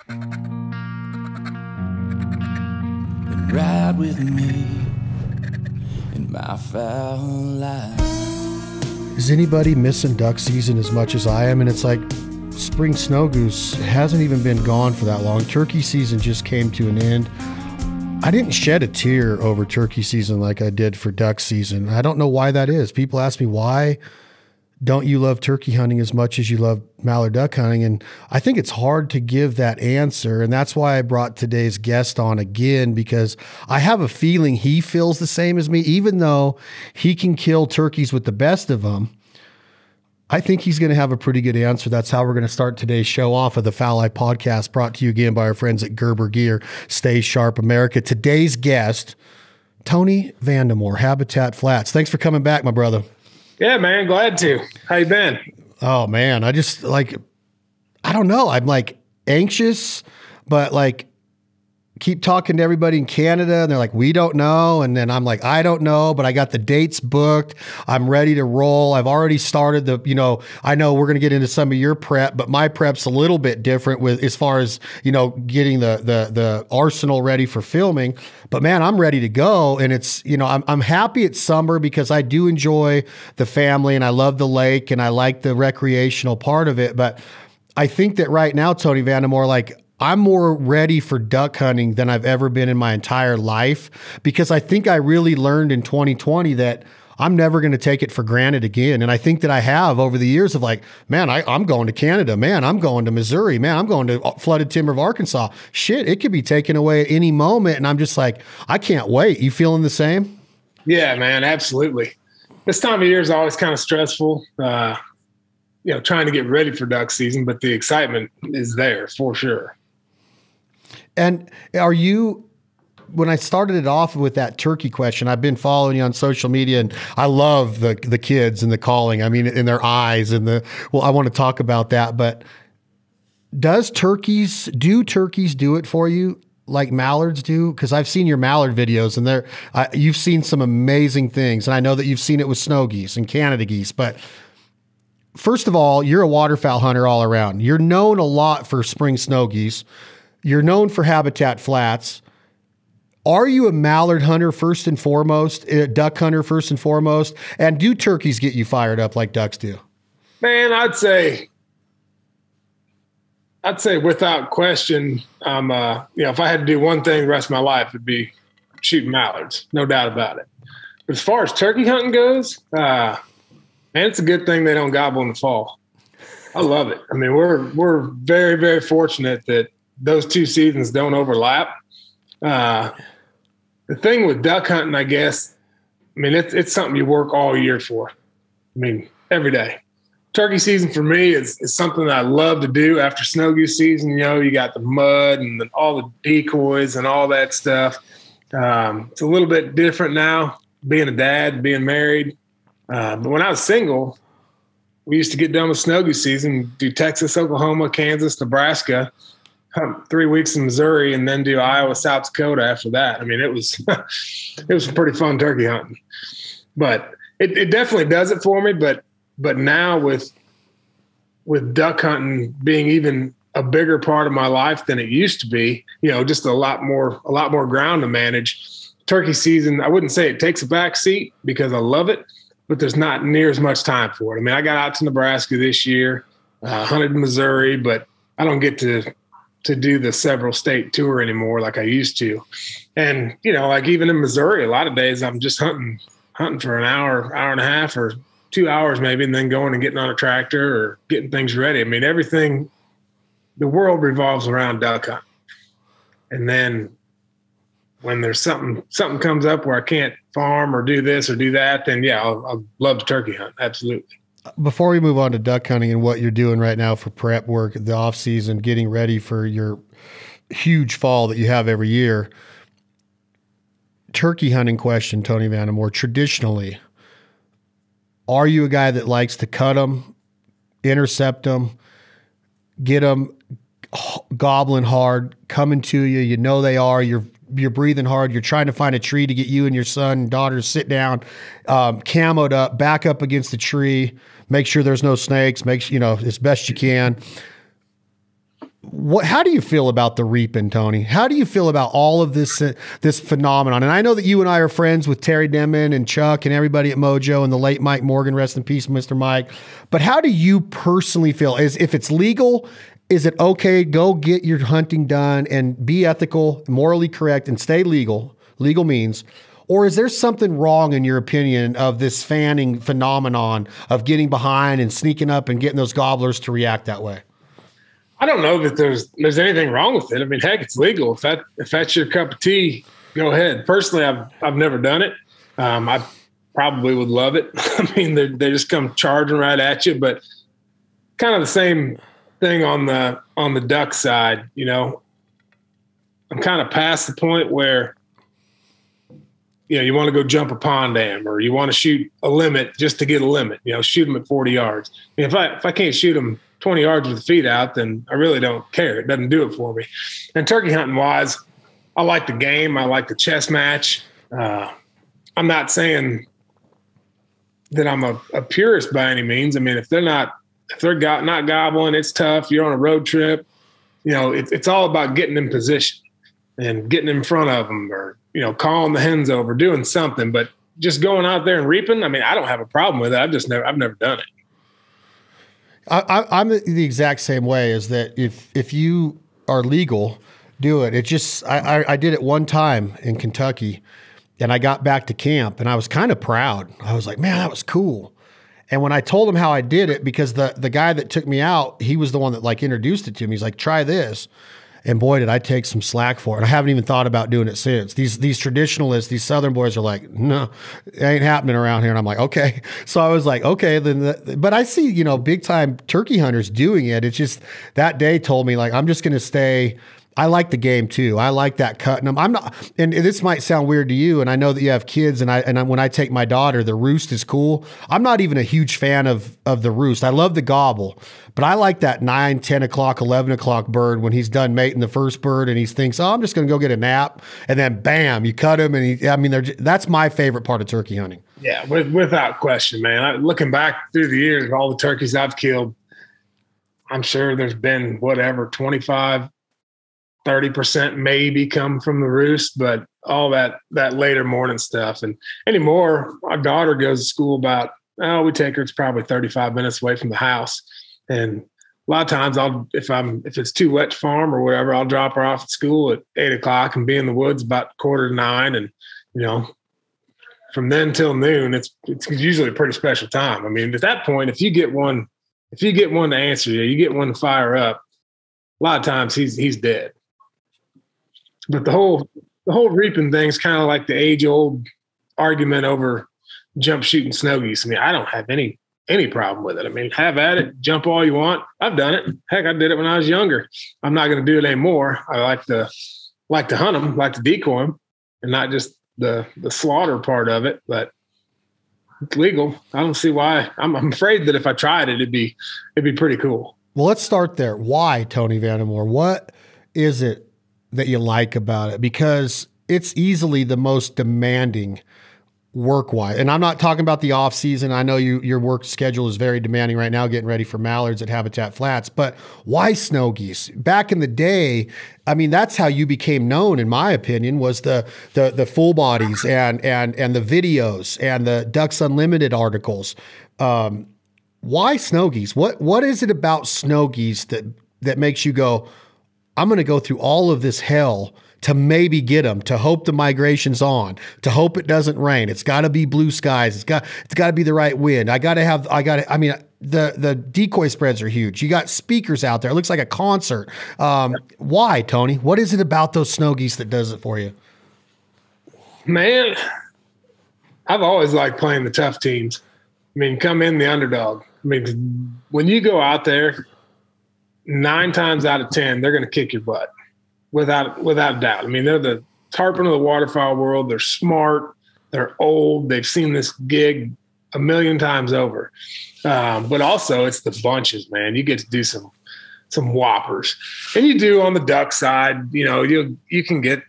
And ride with me in my foul life. Is anybody missing duck season as much as I am? And it's like spring snow goose hasn't even been gone for that long. Turkey season just came to an end. I didn't shed a tear over turkey season like I did for duck season. I don't know why that is. People ask me, why don't you love turkey hunting as much as you love mallard duck hunting? And I think it's hard to give that answer. And that's why I brought today's guest on again, because I have a feeling he feels the same as me, even though he can kill turkeys with the best of them. I think he's going to have a pretty good answer. That's how we're going to start today's show off of the Fowl Eye Podcast, brought to you again by our friends at Gerber Gear. Stay sharp, America. Today's guest, Tony Vandemore, Habitat Flats. Thanks for coming back, my brother. Yeah, man. Glad to. How you been? Oh, man. I just I don't know. I'm anxious, but keep talking to everybody in Canada and they're like, we don't know. And then I'm like, I don't know, but I got the dates booked. I'm ready to roll. I've already started I know we're going to get into some of your prep, but my prep's a little bit different with as far as, getting the arsenal ready for filming. But man, I'm ready to go. And it's, I'm happy it's summer because I do enjoy the family and I love the lake and I like the recreational part of it. But I think that right now, Tony Vandemore, I'm more ready for duck hunting than I've ever been in my entire life, because I think I really learned in 2020 that I'm never going to take it for granted again. And I think that I have over the years of man, I'm going to Canada, man, I'm going to Missouri, man, I'm going to flooded timber of Arkansas. Shit, it could be taken away at any moment. And I'm just I can't wait. You feeling the same? Yeah, man, absolutely. This time of year is always kind of stressful, trying to get ready for duck season, but the excitement is there for sure. And when I started it off with that turkey question, I've been following you on social media and I love the kids and the calling. I mean, in their eyes and I want to talk about that, but do turkeys do it for you like mallards do? Cause I've seen your mallard videos and you've seen some amazing things. And I know that you've seen it with snow geese and Canada geese, but first of all, you're a waterfowl hunter all around. You're known a lot for spring snow geese. You're known for Habitat Flats. Are you a mallard hunter first and foremost, a duck hunter first and foremost? And do turkeys get you fired up like ducks do? Man, I'd say without question, if I had to do one thing the rest of my life, it'd be shooting mallards, no doubt about it. But as far as turkey hunting goes, man, it's a good thing they don't gobble in the fall. I love it. I mean, we're very, very fortunate that those two seasons don't overlap. The thing with duck hunting, I guess, it's something you work all year for. Every day. Turkey season for me is something that I love to do after snow goose season. You got the mud and all the decoys and all that stuff. It's a little bit different now, being a dad, being married. But when I was single, we used to get done with snow goose season, do Texas, Oklahoma, Kansas, Nebraska, 3 weeks in Missouri, and then do Iowa, South Dakota after that. It was some pretty fun turkey hunting, but it definitely does it for me. But now with duck hunting being even a bigger part of my life than it used to be, just a lot more ground to manage. Turkey season, I wouldn't say it takes a back seat because I love it, but there's not near as much time for it. I got out to Nebraska this year, hunted in Missouri, but I don't get to do the several state tour anymore like I used to. And, even in Missouri, a lot of days I'm just hunting for an hour, hour and a half, or 2 hours maybe, and then going and getting on a tractor or getting things ready. Everything, the world revolves around duck hunting. And then when there's something comes up where I can't farm or do this or do that, then yeah, I'll love to turkey hunt. Absolutely. Before we move on to duck hunting and what you're doing right now for prep work, the off season, getting ready for your huge fall that you have every year, turkey hunting question, Tony Vandemore, traditionally, are you a guy that likes to cut them, intercept them, get them gobbling hard, coming to you, they are, you're breathing hard, you're trying to find a tree to get you and your son and daughter to sit down, camoed up, back up against the tree, make sure there's no snakes, as best you can. how do you feel about the reaping, Tony? How do you feel about all of this phenomenon? And I know that you and I are friends with Terry Denman and Chuck and everybody at Mojo and the late Mike Morgan, rest in peace, Mr. Mike. But how do you personally feel? If it's legal, is it okay? Go get your hunting done and be ethical, morally correct, and stay legal means. Or is there something wrong, in your opinion, of this fanning phenomenon of getting behind and sneaking up and getting those gobblers to react that way? I don't know that there's anything wrong with it. I mean, heck, it's legal. If that's your cup of tea, go ahead. Personally, I've never done it. I probably would love it. I mean, they just come charging right at you, but kind of the same thing on the duck side. You know, I'm kind of past the point where, you know, you want to go jump a pond dam, or you want to shoot a limit just to get a limit. You know, shoot them at 40 yards. I mean, if I can't shoot them 20 yards with the feet out, then I really don't care. It doesn't do it for me. And turkey hunting wise, I like the game. I like the chess match. I'm not saying that I'm a purist by any means. I mean, if they're not gobbling, it's tough. You're on a road trip. You know, it's all about getting in position and getting in front of them, or, you know, calling the hens over, doing something. But just going out there and reaping, I mean, I don't have a problem with it. I've never done it. I'm the exact same way, is that if you are legal, do it. It just, I did it one time in Kentucky, and I got back to camp and I was kind of proud. I was like, man, that was cool. And when I told him how I did it, because the guy that took me out, he was the one that like introduced it to me. He's like, try this. And boy, did I take some slack for it. I haven't even thought about doing it since. These traditionalists, these Southern boys are like, no, it ain't happening around here. And I'm like, okay. So I was like, okay, then. But I see, you know, big time turkey hunters doing it. It's just that day told me, like, I'm just going to stay. I like the game too. I like that cutting them. I'm not, and this might sound weird to you, and I know that you have kids, and when I take my daughter, the roost is cool. I'm not even a huge fan of the roost. I love the gobble, but I like that 9, 10 o'clock, 11 o'clock bird when he's done mating the first bird and he thinks, oh, I'm just going to go get a nap, and then bam, you cut him, and that's my favorite part of turkey hunting. Yeah, without question, man. Looking back through the years, all the turkeys I've killed, I'm sure there's been 30% maybe come from the roost, but all that later morning stuff. And anymore, our daughter goes to school we take her, it's probably 35 minutes away from the house. And a lot of times if it's too wet to farm or whatever, I'll drop her off at school at 8 o'clock and be in the woods about 8:45. And, you know, from then till noon, it's usually a pretty special time. I mean, at that point, if you get one to answer you get one to fire up, a lot of times he's dead. But the whole reaping thing is kind of like the age-old argument over jump shooting snow geese. I mean, I don't have any problem with it. I mean, have at it, jump all you want. I've done it. Heck, I did it when I was younger. I'm not going to do it anymore. I like to hunt them, like to decoy them, and not just the slaughter part of it. But it's legal. I don't see why. I'm afraid that if I tried it, it'd be pretty cool. Well, let's start there. Why, Tony Vandemore? What is it that you like about it? Because it's easily the most demanding work-wise. And I'm not talking about the off season. I know your work schedule is very demanding right now, getting ready for mallards at Habitat Flats, but why snow geese? Back in the day, I mean, that's how you became known, in my opinion, was the full bodies and the videos and the Ducks Unlimited articles. Why snow geese? What is it about snow geese that makes you go, I'm going to go through all of this hell to maybe get them, to hope the migration's on, to hope it doesn't rain. It's got to be blue skies. It's got to be the right wind. I mean, the decoy spreads are huge. You got speakers out there. It looks like a concert. Why, Tony? What is it about those snow geese that does it for you? Man, I've always liked playing the tough teams. I mean, come in the underdog. I mean, when you go out there, 9 times out of 10, they're going to kick your butt without a doubt. I mean, they're the tarpon of the waterfowl world. They're smart. They're old. They've seen this gig a million times over. But also it's the bunches, man. You get to do some whoppers. And you do on the duck side, you know, you can get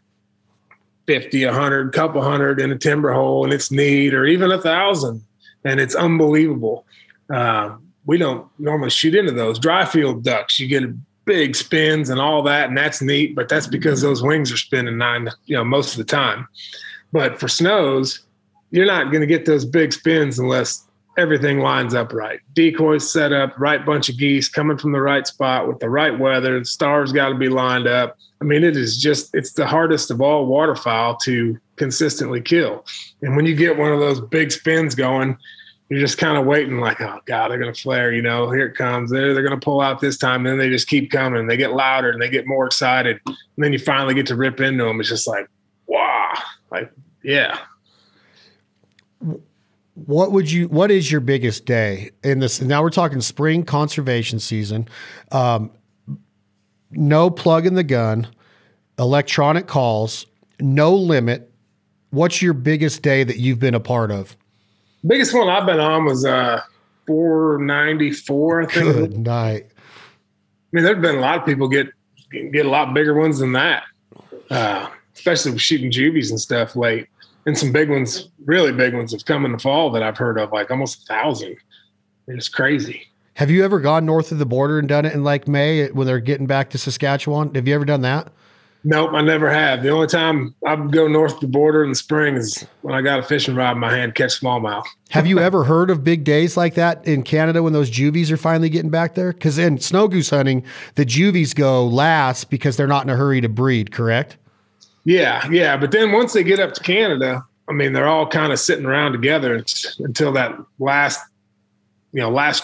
50, 100, couple hundred in a timber hole, and it's neat, or even 1,000, and it's unbelievable. We don't normally shoot into those dry field ducks. You get big spins and all that, and that's neat, but that's because those wings are spinning most of the time. But for snows, you're not going to get those big spins unless everything lines up right. Decoys set up, right bunch of geese coming from the right spot with the right weather. The stars got to be lined up. I mean, it's the hardest of all waterfowl to consistently kill. And when you get one of those big spins going, you're just kind of waiting like, oh God, they're going to flare, here it comes. They're going to pull out this time. And then they just keep coming. They get louder and they get more excited. And then you finally get to rip into them. It's just like, wow. Like, yeah. What is your biggest day in this? Now we're talking spring conservation season. No plug in the gun, electronic calls, no limit. What's your biggest day that you've been a part of? Biggest one I've been on was 494, I think. Good night. I mean, there've been a lot of people get a lot bigger ones than that, especially with shooting juvies and stuff late. And some big ones, really big ones, have come in the fall that I've heard of, like almost 1,000. It's crazy. Have you ever gone north of the border and done it in like May when they're getting back to Saskatchewan? Have you ever done that? Nope, I never have. The only time I go north of the border in the spring is when I got a fishing rod in my hand, catch smallmouth. Have you ever heard of big days like that in Canada when those juvies are finally getting back there? Because in snow goose hunting, the juvies go last because they're not in a hurry to breed, correct? Yeah. But then once they get up to Canada, I mean, they're all kind of sitting around together until that last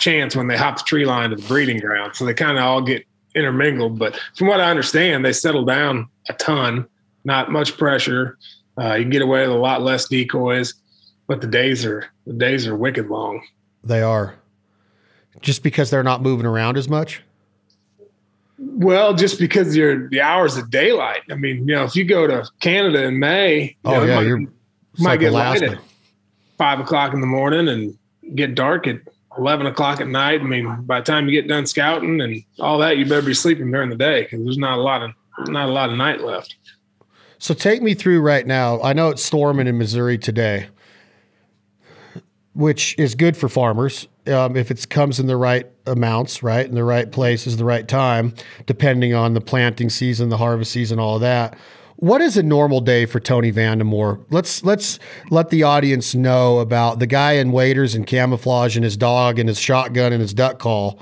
chance when they hop the tree line to the breeding ground. So they kind of all get intermingled. But from what I understand, they settle down a ton, not much pressure. You can get away with a lot less decoys, but the days are wicked long. They are. Just because they're not moving around as much? Well, just because the hours of daylight. I mean, if you go to Canada in May, you might get light at 5 o'clock in the morning and get dark at 11 o'clock at night. I mean, by the time you get done scouting and all that, you better be sleeping during the day because there's not a lot of night left. So take me through right now. I know it's storming in Missouri today, which is good for farmers if it comes in the right amounts, right, in the right places, the right time, depending on the planting season, the harvest season, all of that. What is a normal day for Tony Vandemore? Let's let the audience know about the guy in waders and camouflage and his dog and his shotgun and his duck call.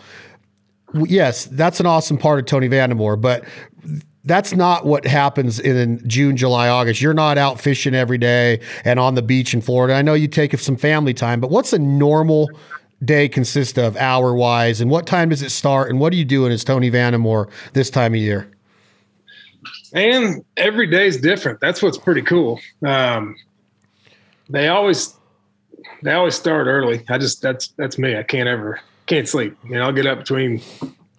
Yes, that's an awesome part of Tony Vandemore, but that's not what happens in June, July, August. You're not out fishing every day and on the beach in Florida. I know you take some family time, but what's a normal day consist of hour-wise, and what time does it start, and what are you doing as Tony Vandemore this time of year? And every day is different. That's what's pretty cool. They always start early. That's me. I can't sleep. I'll get up between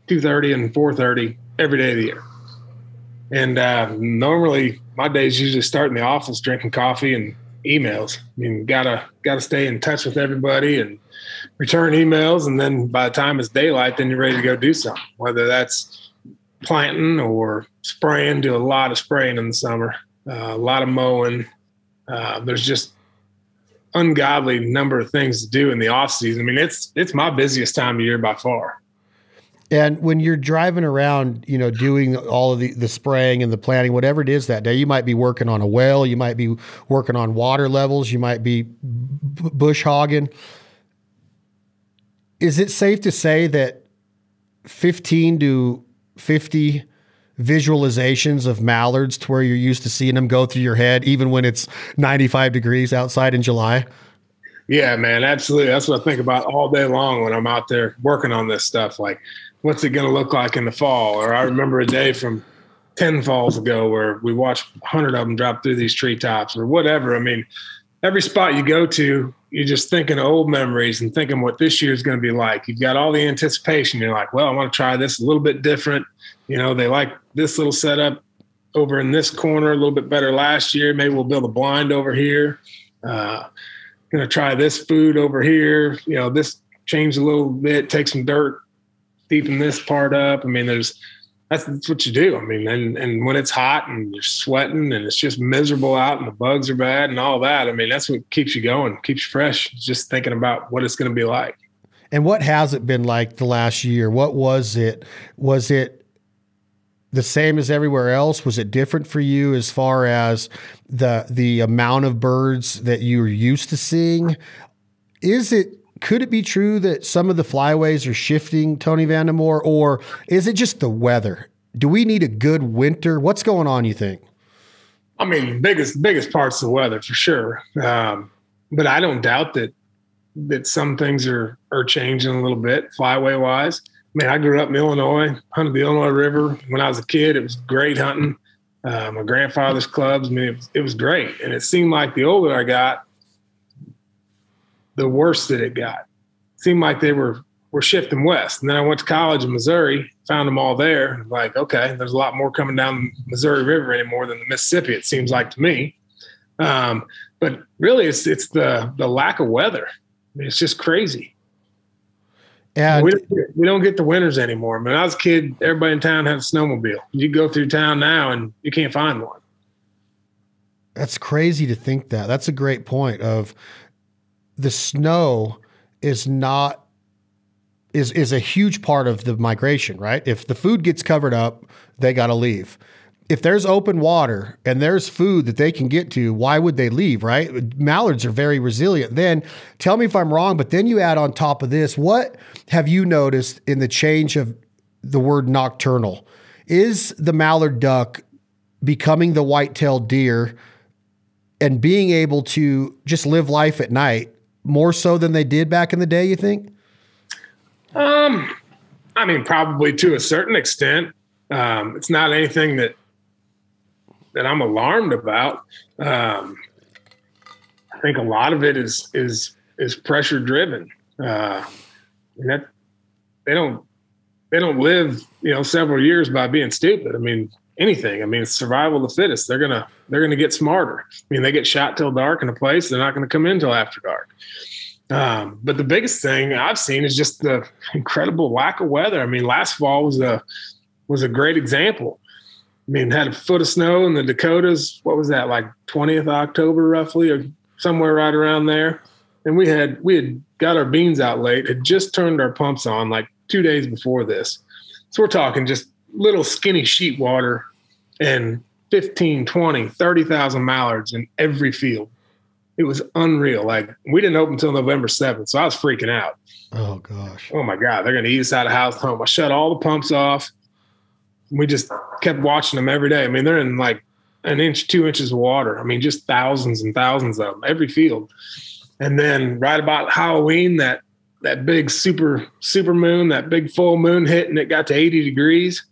2:30 and 4:30 every day of the year. And normally my days usually start in the office drinking coffee and emails. I mean, gotta stay in touch with everybody and return emails. And then by the time it's daylight, then you're ready to go do something, whether that's planting or spraying. Do a lot of spraying in the summer, a lot of mowing. There's just ungodly number of things to do in the off season. I mean, it's my busiest time of year by far. And when you're driving around, doing all of the spraying and the planting, whatever it is that day, you might be working on a well, you might be working on water levels, you might be bush hogging. Is it safe to say that 15 to 50 visualizations of mallards to where you're used to seeing them go through your head, even when it's 95 degrees outside in July? Yeah, man, absolutely. That's what I think about all day long when I'm out there working on this stuff. Like, what's it going to look like in the fall? Or I remember a day from 10 falls ago where we watched 100 of them drop through these treetops or whatever. I mean, every spot you go to, you're just thinking of old memories and thinking what this year is going to be like. You've got all the anticipation. You're like, well, I want to try this a little bit different. They like this little setup over in this corner a little bit better last year. Maybe we'll build a blind over here. Going to try this food over here. This change a little bit, take some dirt, deepen this part up. I mean, that's what you do. I mean, and when it's hot and you're sweating and it's just miserable out and the bugs are bad and all that, I mean, that's what keeps you going, keeps you fresh, just thinking about what it's going to be like. And what has it been like the last year? What was it? Was it the same as everywhere else? Was it different for you as far as the amount of birds that you were used to seeing? Could it be true that some of the flyways are shifting, Tony Vandemore, or is it just the weather? Do we need a good winter? What's going on, you think? I mean, biggest part's the weather for sure. But I don't doubt that some things are changing a little bit flyway wise. I mean, I grew up in Illinois, hunted the Illinois River. When I was a kid, it was great hunting. My grandfather's clubs, I mean, it was great. And it seemed like the older I got, the worse that it got. It seemed like they were shifting west. And then I went to college in Missouri, found them all there. Like, okay, there's a lot more coming down the Missouri River anymore than the Mississippi, it seems like to me. But really, it's the lack of weather. I mean, it's just crazy. And we don't get the winters anymore. I mean, when I was a kid, everybody in town had a snowmobile. You go through town now and you can't find one. That's crazy to think that. That's a great point of the snow is a huge part of the migration, right? If the food gets covered up, they got to leave. If there's open water and there's food that they can get to, why would they leave, right? Mallards are very resilient. Then tell me if I'm wrong, but then you add on top of this, what have you noticed in the change of the word nocturnal? Is the mallard duck becoming the white-tailed deer and being able to just live life at night more so than they did back in the day, you think? I mean, probably to a certain extent. It's not anything that I'm alarmed about. I think a lot of it is pressure driven. That they don't live, several years by being stupid. I mean, anything. I mean, it's survival of the fittest. They're gonna get smarter. I mean, they get shot till dark in a place. They're not gonna come in till after dark. But the biggest thing I've seen is just the incredible lack of weather. I mean, last fall was a great example. I mean, had a foot of snow in the Dakotas. What was that, like 20th October roughly, or somewhere right around there? And we had got our beans out late, had just turned our pumps on like 2 days before this. So we're talking just little skinny sheet water and 15, 20, 30,000 mallards in every field. It was unreal. Like, we didn't open until November 7th, so I was freaking out. Oh, gosh. Oh, my God. They're going to eat us out of house home. I shut all the pumps off. We just kept watching them every day. I mean, they're in like an inch, 2 inches of water. I mean, just thousands and thousands of them, every field. And then right about Halloween, that big super moon, that big full moon hit, and it got to 80 degrees.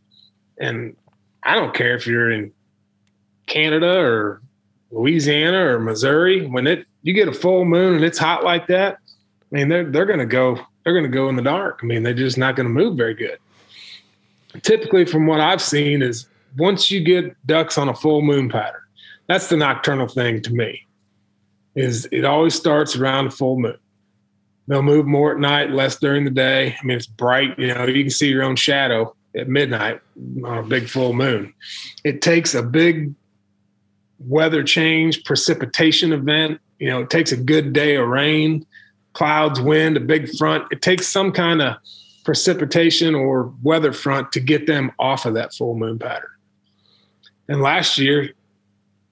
And I don't care if you're in Canada or Louisiana or Missouri, when you get a full moon and it's hot like that, I mean, they're going to go in the dark. I mean, they're just not going to move very good. Typically, from what I've seen, is once you get ducks on a full moon pattern, that's the nocturnal thing to me, is it always starts around a full moon. They'll move more at night, less during the day. I mean, it's bright, you can see your own shadow at midnight on a big full moon. It takes a big weather change, precipitation event. It takes a good day of rain, clouds, wind, a big front. It takes some kind of precipitation or weather front to get them off of that full moon pattern. And last year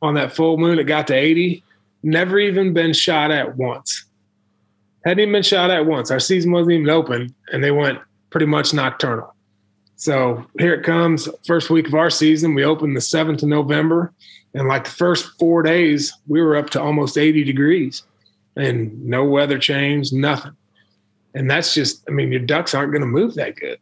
on that full moon, it got to 80, never even been shot at once. Hadn't even been shot at once. Our season wasn't even open, and they went pretty much nocturnal. So here it comes, first week of our season. We opened the 7th of November, and like the first 4 days, we were up to almost 80 degrees and no weather change, nothing. And that's just, I mean, your ducks aren't going to move that good.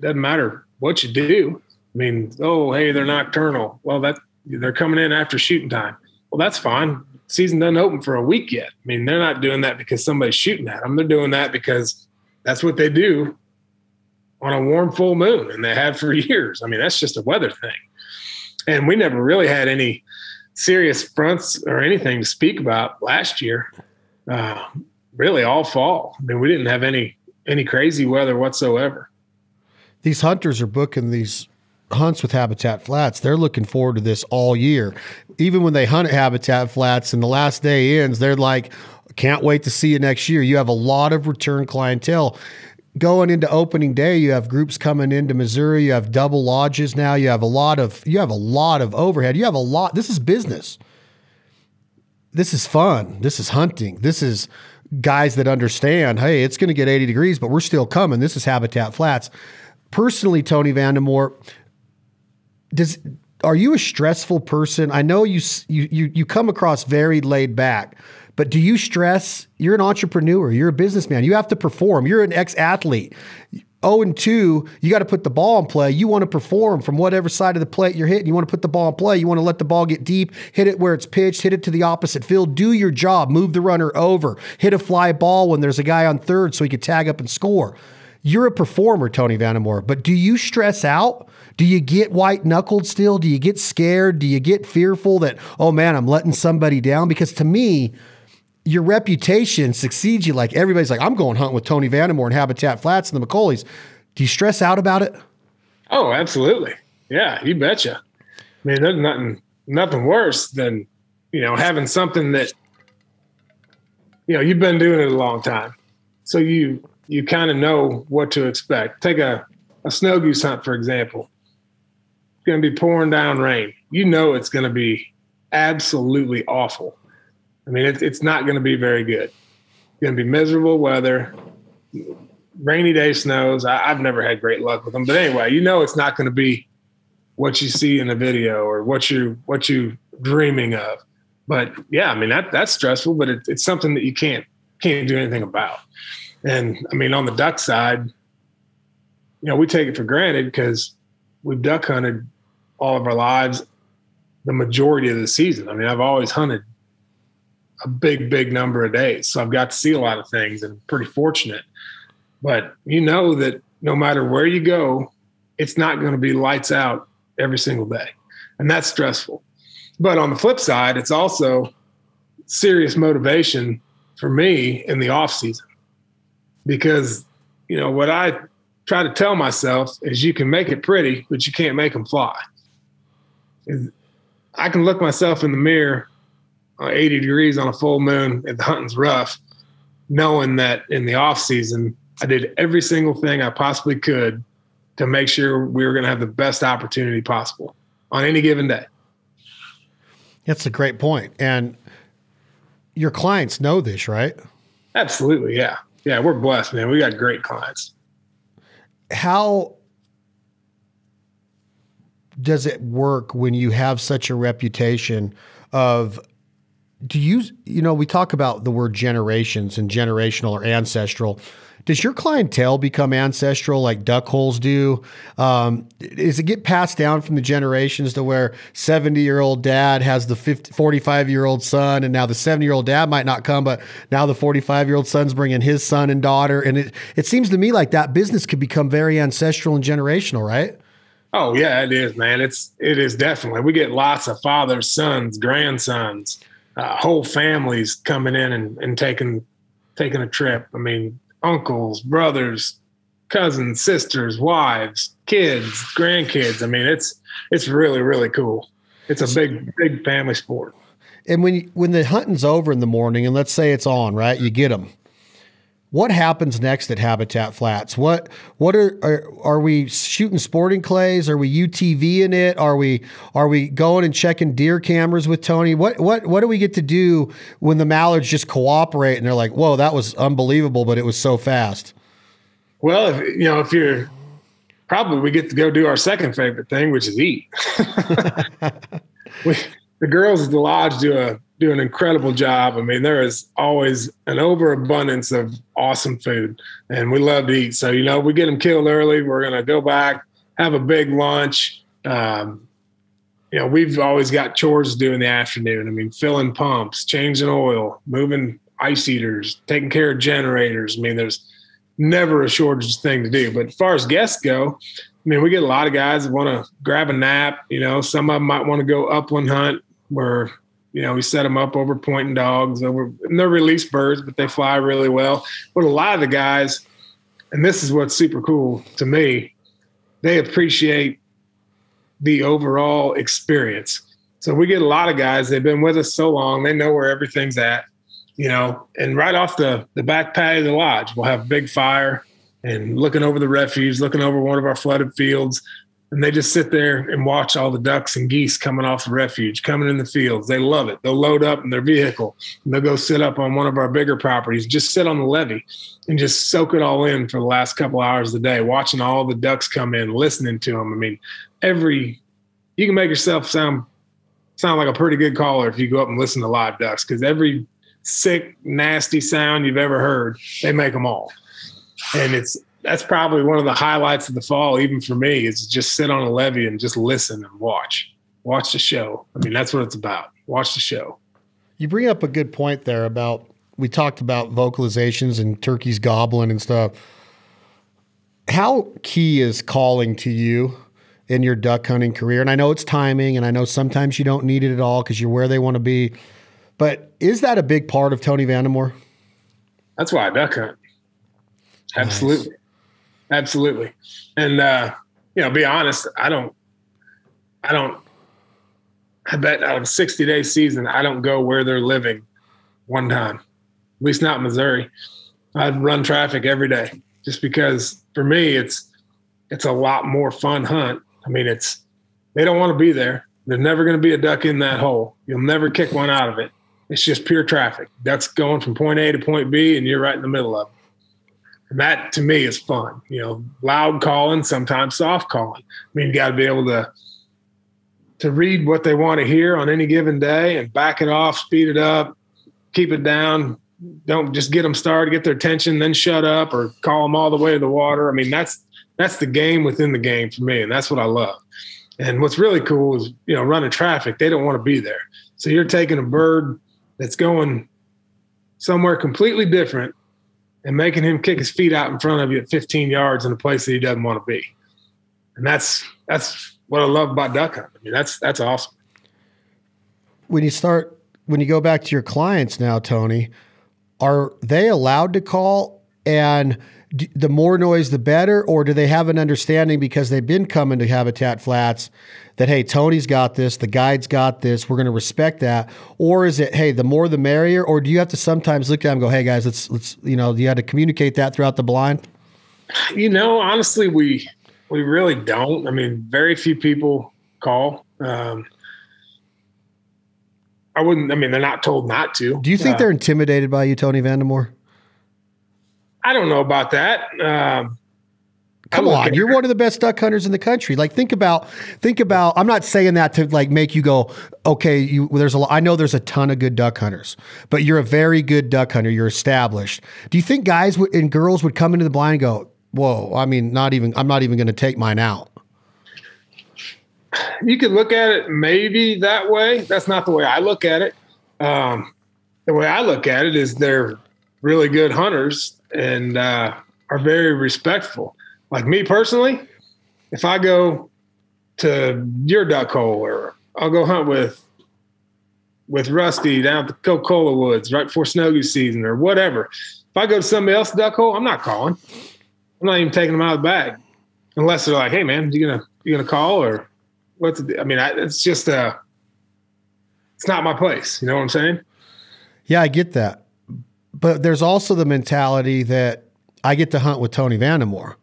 Doesn't matter what you do. I mean, oh, hey, they're nocturnal. Well, they're coming in after shooting time. Well, that's fine. Season doesn't open for a week yet. I mean, they're not doing that because somebody's shooting at them. They're doing that because that's what they do on a warm full moon, and they have for years. I mean, that's just a weather thing. And we never really had any serious fronts or anything to speak about last year. Really all fall. I mean, we didn't have any crazy weather whatsoever. These hunters are booking these hunts with Habitat Flats. They're looking forward to this all year. Even when they hunt at Habitat Flats and the last day ends, they're like, can't wait to see you next year. You have a lot of return clientele. going into opening day, you have groups coming into Missouri. You have double lodges now. You have a lot of overhead. You have a lot. This is business. This is fun. This is hunting. This is guys that understand, hey, it's going to get 80 degrees, but we're still coming. This is Habitat Flats. Personally, Tony Vandemore, are you a stressful person? I know you come across very laid back, but do you stress? You're an entrepreneur. You're a businessman. You have to perform. You're an ex-athlete. 0-2, you got to put the ball in play. You want to perform from whatever side of the plate you're hitting. You want to put the ball in play. You want to let the ball get deep, hit it where it's pitched, hit it to the opposite field, do your job, move the runner over, hit a fly ball when there's a guy on third so he can tag up and score. You're a performer, Tony Vandemore, but do you stress out? Do you get white-knuckled still? Do you get scared? Do you get fearful that, oh man, I'm letting somebody down? Because to me, your reputation succeeds you. Like everybody's like, I'm going hunting with Tony Vandemore and Habitat Flats and the McCauley's. Do you stress out about it? Oh, absolutely. Yeah, you betcha. I mean, there's nothing worse than, having something that, you've been doing it a long time. So you kind of know what to expect. Take a snow goose hunt, for example. It's going to be pouring down rain. It's going to be absolutely awful. I mean, it's not going to be very good. It's going to be miserable weather, rainy day snows. I've never had great luck with them. But anyway, it's not going to be what you see in a video or what you're dreaming of. But yeah, I mean, that's stressful, but it's something that you can't do anything about. And I mean, on the duck side, we take it for granted because we've duck hunted all of our lives, the majority of the season. I mean, I've always hunted a big number of days. So I've got to see a lot of things and I'm pretty fortunate. But that no matter where you go, it's not going to be lights out every single day. And that's stressful. But on the flip side, it's also serious motivation for me in the off season. Because, what I try to tell myself is you can make it pretty, but you can't make them fly. I can look myself in the mirror 80 degrees on a full moon if the hunting's rough, knowing that in the off season, I did every single thing I possibly could to make sure we were going to have the best opportunity possible on any given day. That's a great point. And your clients know this, right? Absolutely. Yeah. Yeah. We're blessed, man. We got great clients. How does it work when you have such a reputation of, we talk about the word generations and generational or ancestral. Does your clientele become ancestral like duck holes do? Does it get passed down from the generations to where 70-year-old dad has the 45-year-old son, and now the 70-year-old dad might not come, but now the 45-year-old son's bringing his son and daughter? And it seems to me like that business could become very ancestral and generational, right? Oh yeah, it is, man. It is definitely. We get lots of fathers, sons, grandsons, whole families coming in and taking a trip. I mean, uncles, brothers, cousins, sisters, wives, kids, grandkids. I mean, it's really, really cool. It's a big family sport. And when the hunting's over in the morning, and let's say it's on, right? You get them. What happens next at Habitat Flats? What are we shooting sporting clays? Are we UTVing it? Are we going and checking deer cameras with Tony? What do we get to do when the mallards just cooperate and they're like, whoa, that was unbelievable, but it was so fast? Well, if you're probably, we get to go do our second favorite thing, which is eat. The girls at the lodge do an incredible job. I mean, there is always an overabundance of awesome food, and we love to eat. So, we get them killed early. We're going to go back, have a big lunch. We've always got chores to do in the afternoon. I mean, filling pumps, changing oil, moving ice eaters, taking care of generators. I mean, there's never a shortage thing to do. But as far as guests go, I mean, we get a lot of guys that want to grab a nap. Some of them might want to go upland hunt where, we set them up over pointing dogs. And they're release birds, but they fly really well. But a lot of the guys, and this is what's super cool to me, they appreciate the overall experience. So we get a lot of guys, they've been with us so long, they know where everything's at, and right off the back patio of the lodge, we'll have a big fire. and looking over the refuge, looking over one of our flooded fields. And they just sit there and watch all the ducks and geese coming off the refuge, coming in the fields. They love it. They'll load up in their vehicle and they'll go sit up on one of our bigger properties, just sit on the levee and just soak it all in for the last couple hours of the day, watching all the ducks come in, listening to them. I mean, you can make yourself sound like a pretty good caller if you go up and listen to live ducks, because every sick, nasty sound you've ever heard, they make them all. And that's probably one of the highlights of the fall, even for me, is just sit on a levee and just listen and watch the show. I mean, that's what it's about. Watch the show. You bring up a good point there about, we talked about vocalizations and turkeys gobbling and stuff. How key is calling to you in your duck hunting career? And I know it's timing, and I know sometimes you don't need it at all because you're where they want to be. But is that a big part of Tony Vandemore? That's why I duck hunt. Absolutely. Nice. Absolutely. And, be honest, I bet out of a 60-day season, I don't go where they're living one time, at least not in Missouri. I'd run traffic every day just because for me, it's a lot more fun hunt. I mean, they don't want to be there. There's never going to be a duck in that hole. You'll never kick one out of it. It's just pure traffic. Ducks going from point A to point B, and you're right in the middle of it. And that, to me, is fun. Loud calling, sometimes soft calling. I mean, you got to be able to read what they want to hear on any given day and back it off, speed it up, keep it down. Don't just get them started, get their attention, then shut up or call them all the way to the water. I mean, that's the game within the game for me, and that's what I love. And what's really cool is, running traffic, they don't want to be there. So you're taking a bird that's going somewhere completely different and making him kick his feet out in front of you at 15 yards in a place that he doesn't want to be. And that's what I love about duck hunting. I mean, that's awesome. When you go back to your clients now, Tony, are they allowed to call, and the more noise, the better? Or do they have an understanding because they've been coming to Habitat Flats that, hey, Tony's got this, the guide's got this, we're going to respect that? Or is it, hey, the more the merrier? Or do you have to sometimes look at them and go, hey guys, let's you have to communicate that throughout the blind? Honestly, we really don't. I mean, very few people call. They're not told not to. Do you think they're intimidated by you, Tony Vandemore? I don't know about that. Come on, you're one of the best duck hunters in the country. Like, think about, I'm not saying that to like make you go, okay, I know there's a ton of good duck hunters, but you're a very good duck hunter. You're established. Do you think guys and girls would come into the blind and go, whoa, I mean, I'm not even going to take mine out? You could look at it maybe that way. That's not the way I look at it. The way I look at it is they're really good hunters and are very respectful. Like me personally, if I go to your duck hole or I'll go hunt with Rusty down at the Coca-Cola Woods right before Snow Geese season or whatever, if I go to somebody else's duck hole, I'm not calling. I'm not even taking them out of the bag unless they're like, hey man, you gonna call or what's it? I mean, it's just it's not my place. You know what I'm saying? Yeah, I get that. But there's also the mentality that I get to hunt with Tony Vandemore.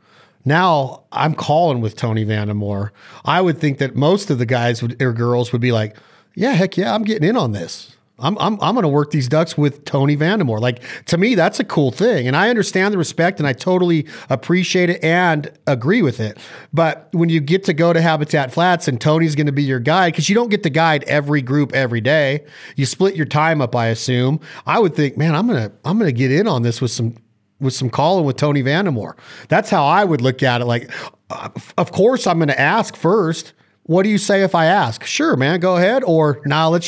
Now I'm calling with Tony Vandemore. I would think that most of the guys or girls would be like, yeah, heck yeah, I'm getting in on this. I'm going to work these ducks with Tony Vandemore. Like, to me, that's a cool thing. And I understand the respect and I totally appreciate it and agree with it. But when you get to go to Habitat Flats and Tony's going to be your guide, because you don't get to guide every group every day, you split your time up, I assume. I would think, man, I'm going to get in on this with some calling with Tony Vandemore. That's how I would look at it. Like, of course I'm going to ask first. What do you say if I ask? Sure, man, go ahead. Or nah, let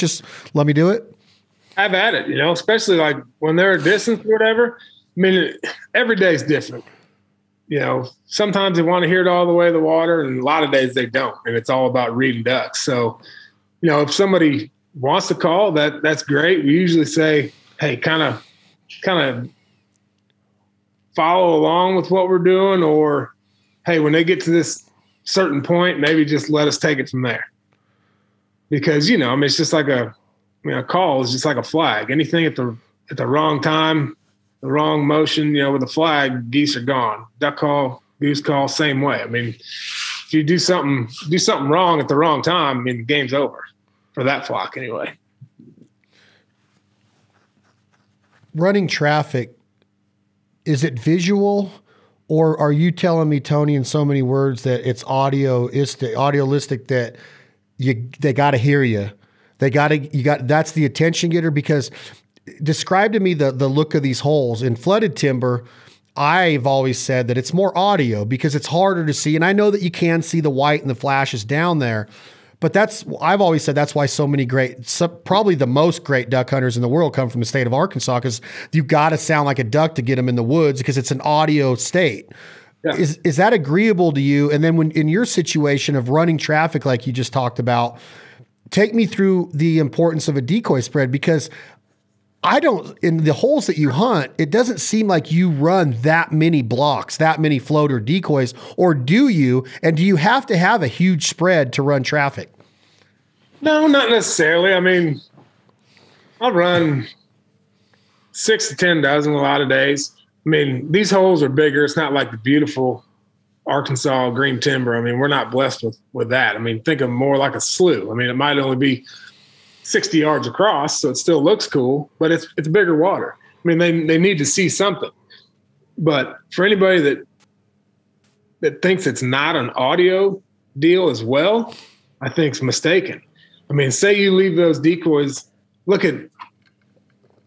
me do it. Have at it, especially like when they're a distance or whatever. I mean, every day is different. Sometimes they want to hear it all the way to the water, and a lot of days they don't. And it's all about reading ducks. So, if somebody wants to call, that's great. We usually say, hey, kind of follow along with what we're doing, or hey, when they get to this certain point, maybe just let us take it from there. Because, it's just like a call is just like a flag. Anything at the wrong time, the wrong motion, with a flag, geese are gone. Duck call, goose call, same way. I mean, if you do something wrong at the wrong time, I mean, the game's over for that flock anyway. Running traffic, is it visual, or are you telling me, Tony, in so many words that it's audiolistic, that they got to hear you? That's the attention getter? Because describe to me the look of these holes in flooded timber. I've always said that it's more audio because it's harder to see. And I know that you can see the white and the flashes down there, but I've always said that's why so many probably the most great duck hunters in the world come from the state of Arkansas, because you got to sound like a duck to get them in the woods because it's an audio state. Yeah. Is that agreeable to you? And then when in your situation of running traffic, like you just talked about, take me through the importance of a decoy spread, because in the holes that you hunt, it doesn't seem like you run that many blocks, that many floater decoys, or do you? And do you have to have a huge spread to run traffic? No, not necessarily. I mean, I'll run 6 to 10 dozen a lot of days. I mean, these holes are bigger. It's not like the beautiful Arkansas green timber. I mean, we're not blessed with that. I mean, think of more like a slough. I mean, it might only be 60 yards across, so it still looks cool, but it's bigger water. I mean, they need to see something. But for anybody that thinks it's not an audio deal as well, I think it's mistaken. I mean, say you leave those decoys, look at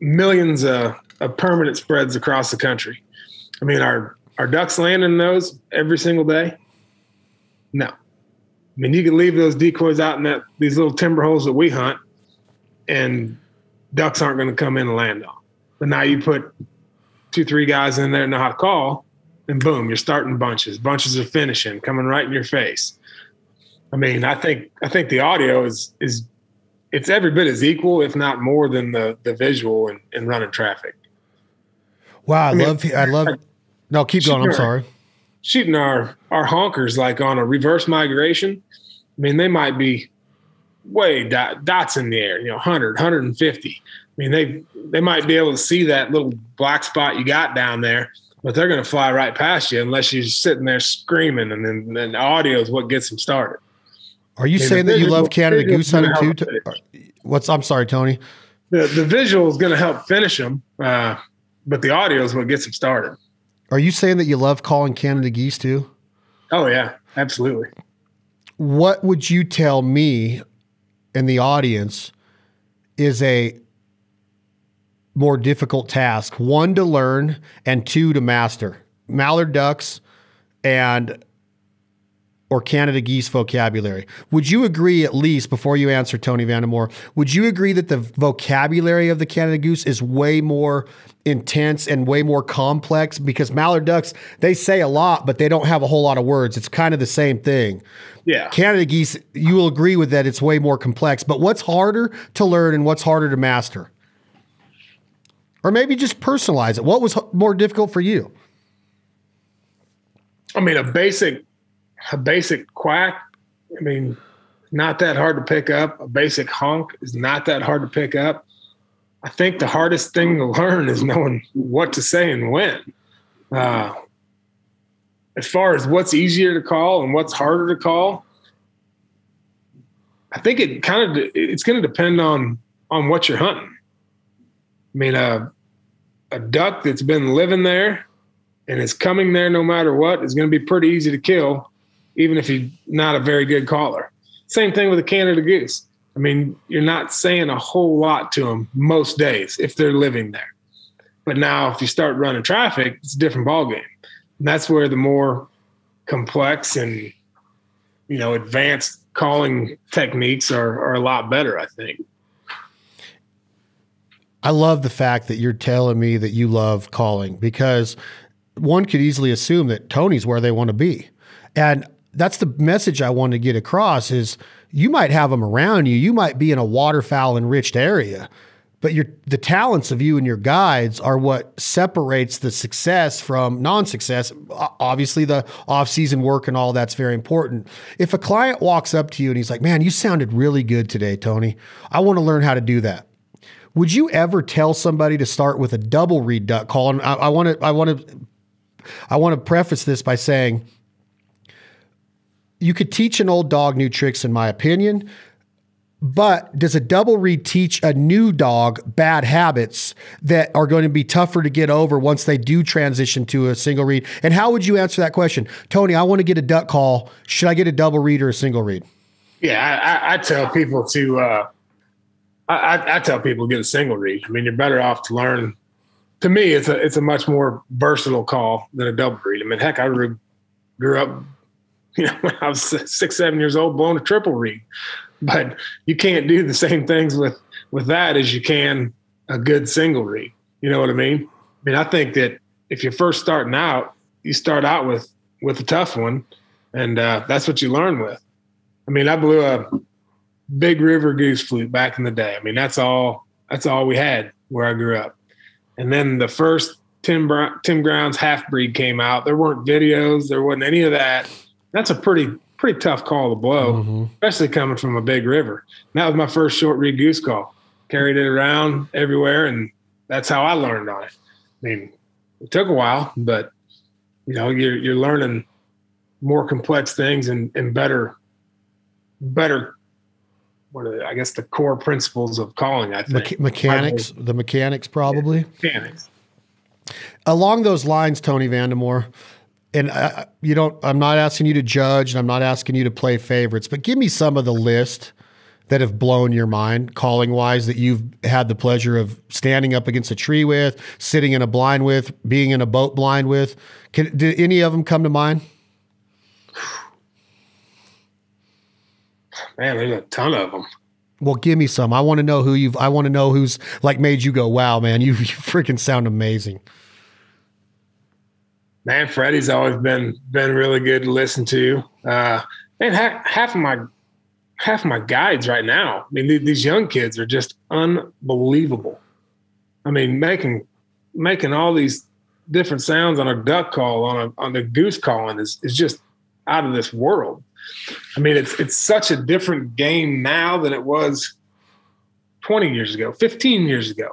millions of permanent spreads across the country. I mean, are ducks landing those every single day? No. I mean, you can leave those decoys out in these little timber holes that we hunt, and ducks aren't going to come in and land on. But now you put 2-3 guys in there that know how to call, and boom, you're starting bunches. Bunches are finishing, coming right in your face. I mean, I think the audio is it's every bit as equal, if not more, than the visual in running traffic. Wow, no, keep going. I'm sorry. Shooting our honkers like on a reverse migration. I mean, they might be way dots in the air, 100, 150. I mean, they might be able to see that little black spot you got down there, but they're going to fly right past you unless you're sitting there screaming, and then the audio is what gets them started. Are you saying that you love Canada goose hunting too? I'm sorry, Tony. The visual is going to help finish them, but the audio is what gets them started. Are you saying that you love calling Canada geese too? Oh yeah, absolutely. What would you tell me and the audience is a more difficult task? 1, to learn, and 2, to master? Mallard ducks or Canada geese vocabulary. Would you agree, at least before you answer, Tony Vandemore, would you agree that the vocabulary of the Canada goose is way more intense and way more complex? Because mallard ducks, they say a lot, but they don't have a whole lot of words. It's kind of the same thing. Yeah. Canada geese, you will agree with that, it's way more complex. But what's harder to learn and what's harder to master? Or maybe just personalize it. What was more difficult for you? I mean, a basic quack, I mean, not that hard to pick up. A basic honk is not that hard to pick up. I think the hardest thing to learn is knowing what to say and when. As far as what's easier to call and what's harder to call, I think it's going to depend on what you're hunting. I mean, a duck that's been living there and is coming there no matter what is going to be pretty easy to kill, even if he's not a very good caller. Same thing with a Canada goose. I mean, you're not saying a whole lot to them most days if they're living there. But now if you start running traffic, it's a different ballgame. And that's where the more complex and, advanced calling techniques are a lot better, I think. I love the fact that you're telling me that you love calling, because one could easily assume that Tony's where they want to be. And that's the message I want to get across is you might have them around you. You might be in a waterfowl enriched area, but the talents of you and your guides are what separates the success from non-success. Obviously the off-season work and all that's very important. If a client walks up to you and he's like, man, you sounded really good today, Tony. I want to learn how to do that. Would you ever tell somebody to start with a double reed duck call? And I want to preface this by saying you could teach an old dog new tricks, in my opinion. But does a double reed teach a new dog bad habits that are going to be tougher to get over once they do transition to a single reed? And how would you answer that question? Tony, I want to get a duck call. Should I get a double reed or a single reed? Yeah, I tell people to I tell people to get a single reed. I mean, you're better off to learn. To me, it's a much more versatile call than a double reed. I mean, heck, I grew up, when I was 6, 7 years old, blowing a triple reed. But you can't do the same things with that as you can a good single reed. You know what I mean? I mean, I think that if you're first starting out, you start out with a tough one, and that's what you learn with. I mean, I blew a big river goose flute back in the day. I mean, that's all we had where I grew up. And then the first Tim Brown's half breed came out. There weren't videos. There wasn't any of that. That's a pretty tough call to blow, especially coming from a big river. And that was my first short reed goose call. Carried it around everywhere, and that's how I learned on it. I mean, it took a while, but you're learning more complex things and better. What are I guess the core principles of calling? I think mechanics, probably. Mechanics. Along those lines, Tony Vandemore. And I'm not asking you to judge, and I'm not asking you to play favorites, but give me some of the list that have blown your mind, calling wise, that you've had the pleasure of standing up against a tree with, sitting in a blind with, being in a boat blind with. Did any of them come to mind? Man, there's a ton of them. Well, give me some. I want to know who's like made you go, wow, man, you freaking sound amazing. Man, Freddie's always been really good to listen to. Man, half of my guides right now. I mean, these young kids are just unbelievable. I mean, making all these different sounds on a duck call, on the goose calling is just out of this world. I mean, it's such a different game now than it was 20 years ago, 15 years ago.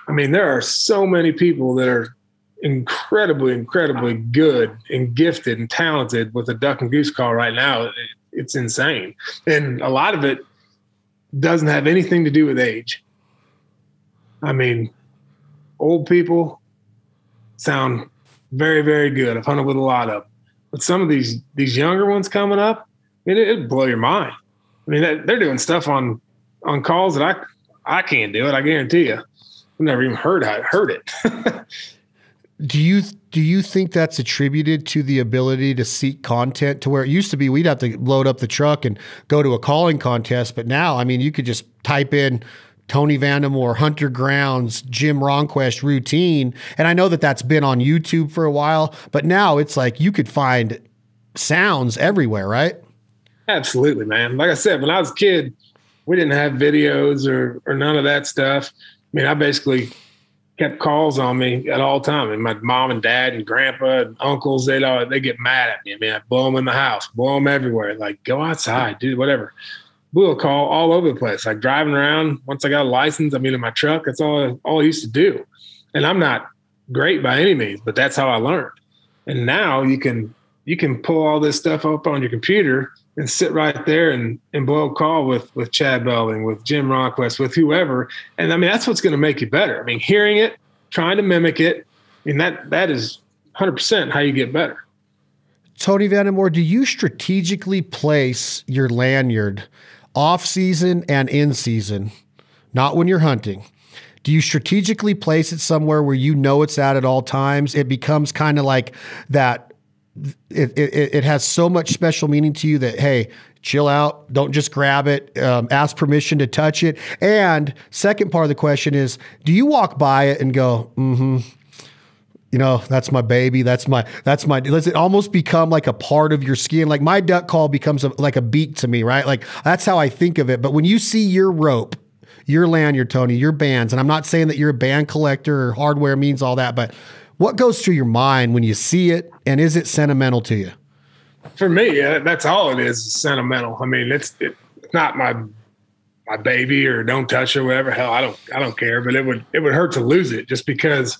I mean, there are so many people that are incredibly good and gifted and talented with a duck and goose call right now. It's insane. And a lot of it doesn't have anything to do with age. I mean, old people sound very, very good. I've hunted with a lot of them. But some of these younger ones coming up, it'd blow your mind. I mean, they're doing stuff on calls that I can't do it. I guarantee you. I've never even heard it. Do you think that's attributed to the ability to seek content, to where it used to be we'd have to load up the truck and go to a calling contest, but now, I mean, you could just type in Tony Vandemore, Hunter Grounds, Jim Ronquest routine, and I know that that's been on YouTube for a while, but now it's like you could find sounds everywhere, right? Absolutely, man. Like I said, when I was a kid, we didn't have videos or none of that stuff. I mean, I basically kept calls on me at all time. And my mom and dad and grandpa and uncles, they get mad at me. I mean, I blow them in the house, blow them everywhere. Like, go outside, dude, whatever. Blew a call all over the place. Like driving around, once I got a license, I mean, in my truck, that's all I used to do. And I'm not great by any means, but that's how I learned. And now you can pull all this stuff up on your computer and sit right there and blow a call with Chad Belding, with Jim Ronquest, with whoever. And I mean, that's what's going to make you better. I mean, hearing it, trying to mimic it, and that is 100% how you get better. Tony Vandemore, do you strategically place your lanyard off season and in season, not when you're hunting? Do you strategically place it somewhere where you know it's at all times? It becomes kind of like that. It has so much special meaning to you that, hey, chill out. Don't just grab it. Ask permission to touch it. And second part of the question is, do you walk by it and go, that's my baby. That's my, does it almost become like a part of your skin? Like my duck call becomes like a beak to me, right? Like that's how I think of it. But when you see your rope, your lanyard, Tony, your bands, and I'm not saying that you're a band collector or hardware means all that, but what goes through your mind when you see it, and is it sentimental to you? For me, that's all it is sentimental. I mean, it's not my my baby or don't touch her, whatever. Hell, I don't care, but it would hurt to lose it just because.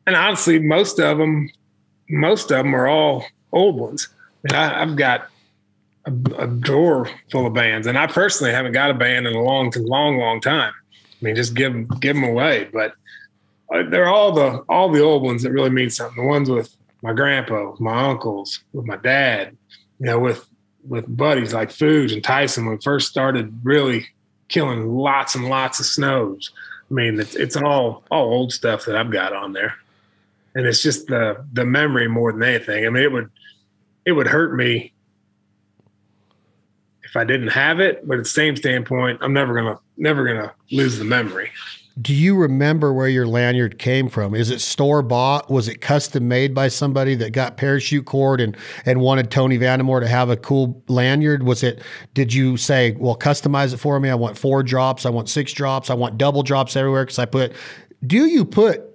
And honestly, most of them are all old ones. And I've got a drawer full of bands, and I personally haven't got a band in a long time. I mean, just give them away. But they're all the old ones that really mean something. The ones with my grandpa, my uncles, with my dad, with buddies like Fuge and Tyson when we first started really killing lots and lots of snows. I mean, it's all old stuff that I've got on there. And it's just the memory more than anything. I mean, it would hurt me if I didn't have it, but at the same standpoint, I'm never gonna lose the memory. Do you remember where your lanyard came from? Is it store bought? Was it custom made by somebody that got parachute cord and wanted Tony Vandemore to have a cool lanyard? Did you say, well, customize it for me? I want 4 drops. I want 6 drops. I want double drops everywhere. Do you put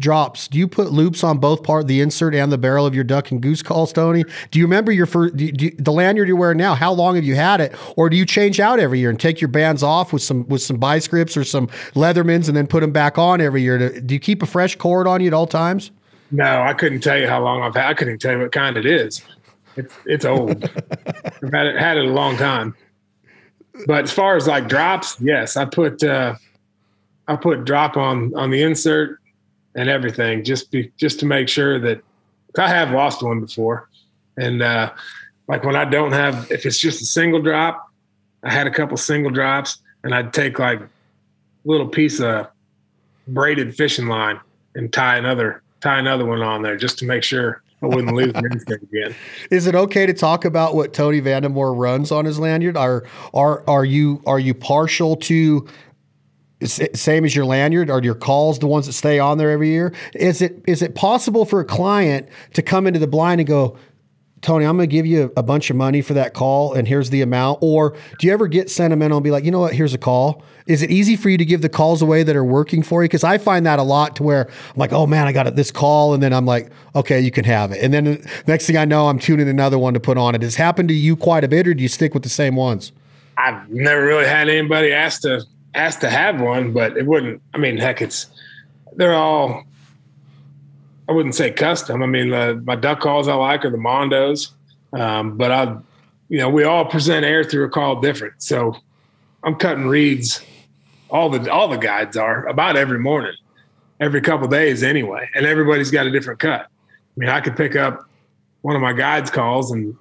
drops? Do you put loops on both the insert and the barrel of your duck and goose calls, Tony? Do you remember the lanyard you're wearing now? How long have you had it? Or do you change out every year and take your bands off with some Bi-Scripts or some Leathermans and then put them back on every year? Do you keep a fresh cord on you at all times? No, I couldn't tell you how long I've had. I couldn't even tell you what kind it is. It's old. I've had it a long time. But as far as like drops, yes, I put drop on the insert and everything, just to make sure that I have lost one before. And like when I don't have, if it's just a single drop, I had a couple single drops, and I'd take like a little piece of braided fishing line and tie another one on there just to make sure I wouldn't lose the instinct again. Is it okay to talk about what Tony Vandemore runs on his lanyard? Are you partial to same as your lanyard? Are your calls the ones that stay on there every year? Is it possible for a client to come into the blind and go, Tony, I'm going to give you a bunch of money for that call and here's the amount? Or do you ever get sentimental and be like, you know what, here's a call? Is it easy for you to give the calls away that are working for you? Because I find that a lot to where I'm like, oh man, I got this call. And then I'm like, okay, you can have it. And then next thing I know, I'm tuning another one to put on it. Has happened to you quite a bit, or do you stick with the same ones? I've never really had anybody ask to have one, but it wouldn't, I mean, heck, they're all, I wouldn't say custom. I mean, my duck calls I like are the Mondos. But we all present air through a call different. So I'm cutting reeds. All the guides are about every morning, every couple of days anyway. And everybody's got a different cut. I mean, I could pick up one of my guides calls and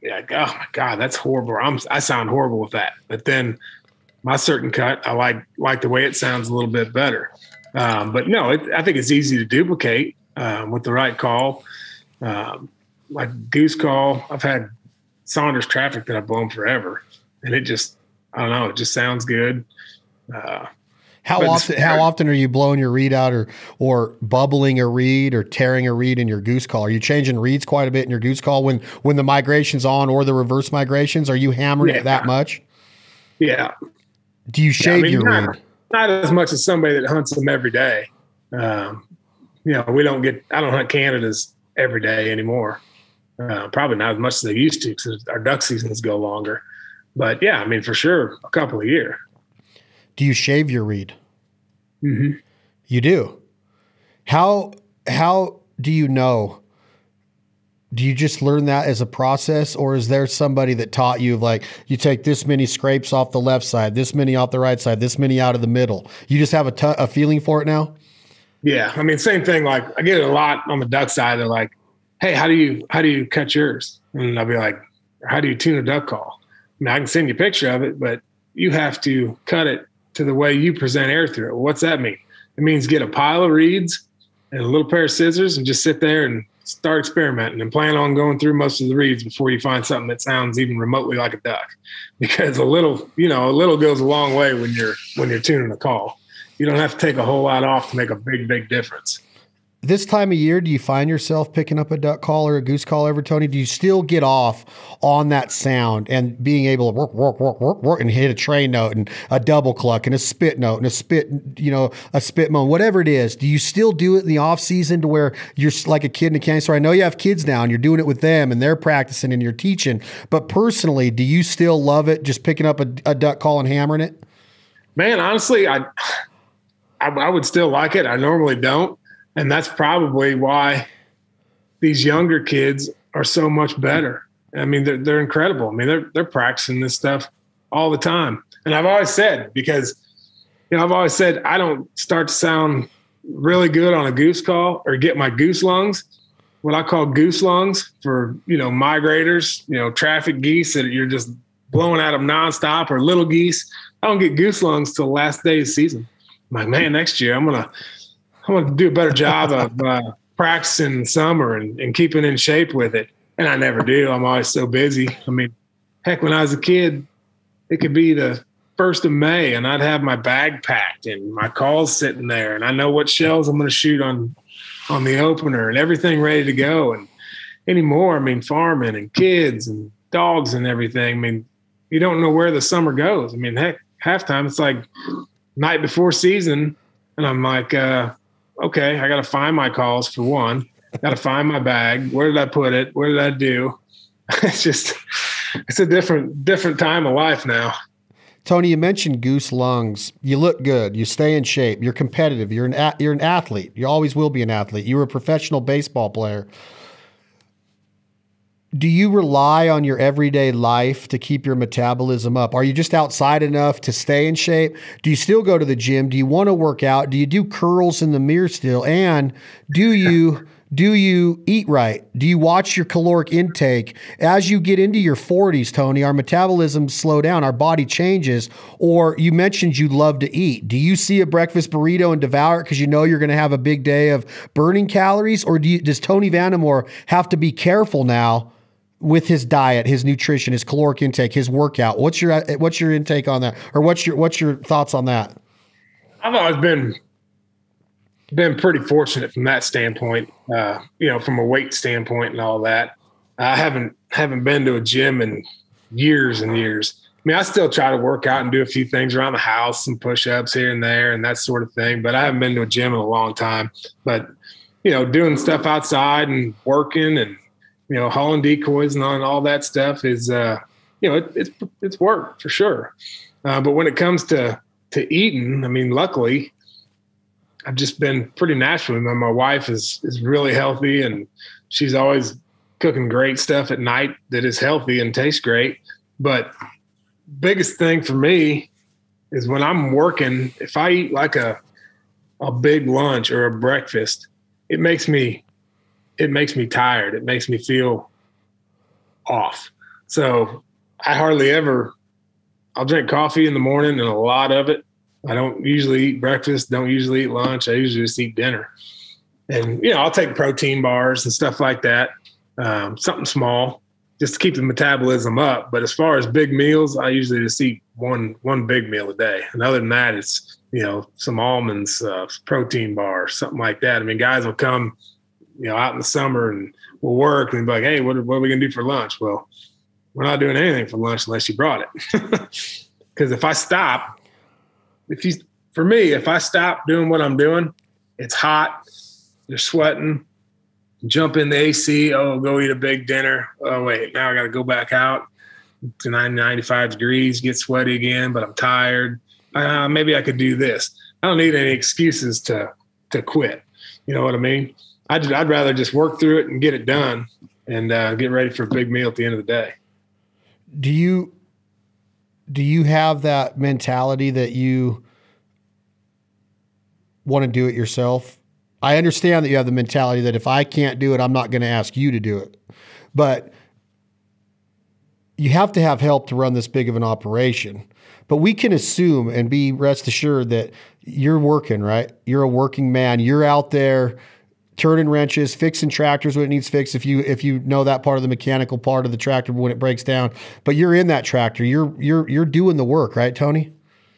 be like, oh my God, that's horrible. I sound horrible with that. But then my certain cut, I like the way it sounds a little bit better. But no, I think it's easy to duplicate with the right call. Like Goose call, I've had Saunders traffic that I've blown forever, and it just, I don't know, it just sounds good. How often are you blowing your reed out or bubbling a reed or tearing a reed in your Goose call? Are you changing reeds quite a bit in your Goose call when the migration's on or the reverse migrations? Are you hammering it that much? Yeah. Do you shave your reed? Not as much as somebody that hunts them every day. I don't hunt Canadas every day anymore. Probably not as much as they used to because our duck seasons go longer. But yeah, I mean, for sure, a couple a year. Do you shave your reed? Mm-hmm. You do. How do you know? Do you just learn that as a process, or is there somebody that taught you, like, you take this many scrapes off the left side, this many off the right side, this many out of the middle? You just have a feeling for it now? Yeah. I mean, same thing. Like, I get it a lot on the duck side. They're like, hey, how do you cut yours? And I'll be like, how do you tune a duck call? I mean, I can send you a picture of it, but you have to cut it to the way you present air through it. Well, what's that mean? It means get a pile of reeds and a little pair of scissors and just sit there and start experimenting and plan on going through most of the reeds before you find something that sounds even remotely like a duck. Because a little goes a long way when you're tuning a call. You don't have to take a whole lot off to make a big, big difference. this time of year, do you find yourself picking up a duck call or a goose call ever, Tony? Do you still get off on that sound and being able to work and hit a train note and a double cluck and a spit note and a spit moan, whatever it is? Do you still do it in the off season to where you're like a kid in a candy store? I know you have kids now and you're doing it with them and they're practicing and you're teaching, but personally, do you still love it just picking up a duck call and hammering it? Man, honestly, I would still like it. I normally don't. And that's probably why these younger kids are so much better. I mean, they're incredible. I mean, they're practicing this stuff all the time. And I've always said, because, I don't start to sound really good on a goose call or get my goose lungs, what I call goose lungs for, migrators, traffic geese that you're just blowing at them nonstop, or little geese. I don't get goose lungs till the last day of the season. I'm like, man, next year I'm gonna do a better job of practicing in the summer and keeping in shape with it. And I never do. I'm always so busy. I mean, heck, when I was a kid, it could be the 1st of May and I'd have my bag packed and my calls sitting there and I know what shells I'm going to shoot on the opener and everything ready to go. And anymore, I mean, farming and kids and dogs and everything. I mean, you don't know where the summer goes. I mean, heck, halftime, it's like night before season. And I'm like, okay, I got to find my calls for one. Got to find my bag. Where did I put it? What did I do? It's a different time of life now. Tony, you mentioned goose lungs. You look good. You stay in shape. You're competitive. You're an athlete. You always will be an athlete. You were a professional baseball player. Do you rely on your everyday life to keep your metabolism up? Are you just outside enough to stay in shape? Do you still go to the gym? Do you want to work out? Do you do curls in the mirror still? And do you eat right? Do you watch your caloric intake? As you get into your 40s, Tony, our metabolism slow down, our body changes. Or you mentioned you love to eat. Do you see a breakfast burrito and devour it because you know you're going to have a big day of burning calories? Or does Tony Vandemore have to be careful now with his diet, his nutrition, his caloric intake, his workout? What's your intake on that? Or what's your thoughts on that? I've always been pretty fortunate from that standpoint, from a weight standpoint and all that. I haven't been to a gym in years and years. I mean, I still try to work out and do a few things around the house, some push-ups here and there and that sort of thing, but I haven't been to a gym in a long time. But, doing stuff outside and working and, hauling decoys and all that stuff is, it's work for sure. But when it comes to eating, I mean, luckily, I've just been pretty natural. My wife is really healthy and she's always cooking great stuff at night that is healthy and tastes great. But biggest thing for me is when I'm working, if I eat like a big lunch or a breakfast, it makes me tired. It makes me feel off. So I hardly ever, I'll drink coffee in the morning and a lot of it. I don't usually eat breakfast, don't usually eat lunch. I usually just eat dinner. And, I'll take protein bars and stuff like that, something small, just to keep the metabolism up. But as far as big meals, I usually just eat one big meal a day. And other than that, it's, some almonds, protein bars, something like that. I mean, guys will come, out in the summer and we'll work and be like, hey, what are we going to do for lunch? Well, we're not doing anything for lunch unless you brought it. Because if I stop doing what I'm doing, it's hot, you're sweating, jump in the AC, go eat a big dinner. Oh, wait, now I got to go back out to 95 degrees, get sweaty again, but I'm tired. Maybe I could do this. I don't need any excuses to quit. You know what I mean? I'd rather just work through it and get it done and get ready for a big meal at the end of the day. Do you have that mentality that you want to do it yourself? I understand that you have the mentality that if I can't do it, I'm not going to ask you to do it. But you have to have help to run this big of an operation. But we can assume and be rest assured that you're working, right? You're a working man. You're out there turning wrenches, fixing tractors when it needs fixed. If you know that part of the mechanical part of the tractor when it breaks down, but you're in that tractor, you're doing the work, right, Tony?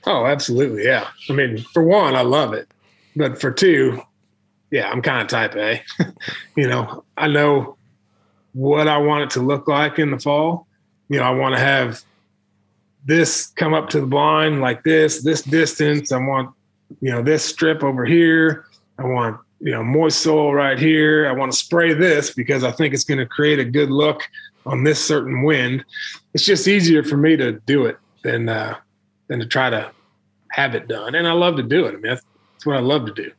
Oh, absolutely. Yeah. I mean, for one, I love it, but for two, Yeah, I'm kind of type A. I know what I want it to look like in the fall. I want to have this come up to the blind like this distance. I want, this strip over here. I want, moist soil right here. I want to spray this because I think it's going to create a good look on this certain wind. It's just easier for me to do it than to try to have it done. And I love to do it. I mean, that's what I love to do.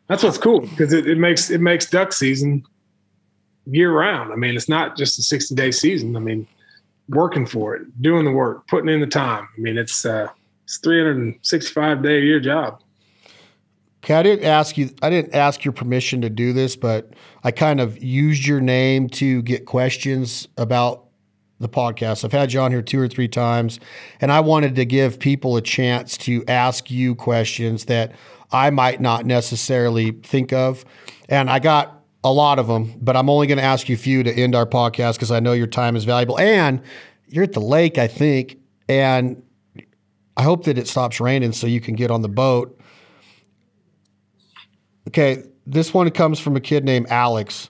That's what's cool because it makes duck season year round. I mean, it's not just a 60-day season. I mean, working for it, doing the work, putting in the time. I mean, it's 365-day a year job. Okay, I didn't ask your permission to do this, but I kind of used your name to get questions about the podcast. I've had you on here 2 or 3 times, and I wanted to give people a chance to ask you questions that I might not necessarily think of. And I got a lot of them, but I'm only going to ask you a few to end our podcast because I know your time is valuable. And you're at the lake, I think, and I hope that it stops raining so you can get on the boat. Okay, this one comes from a kid named Alex.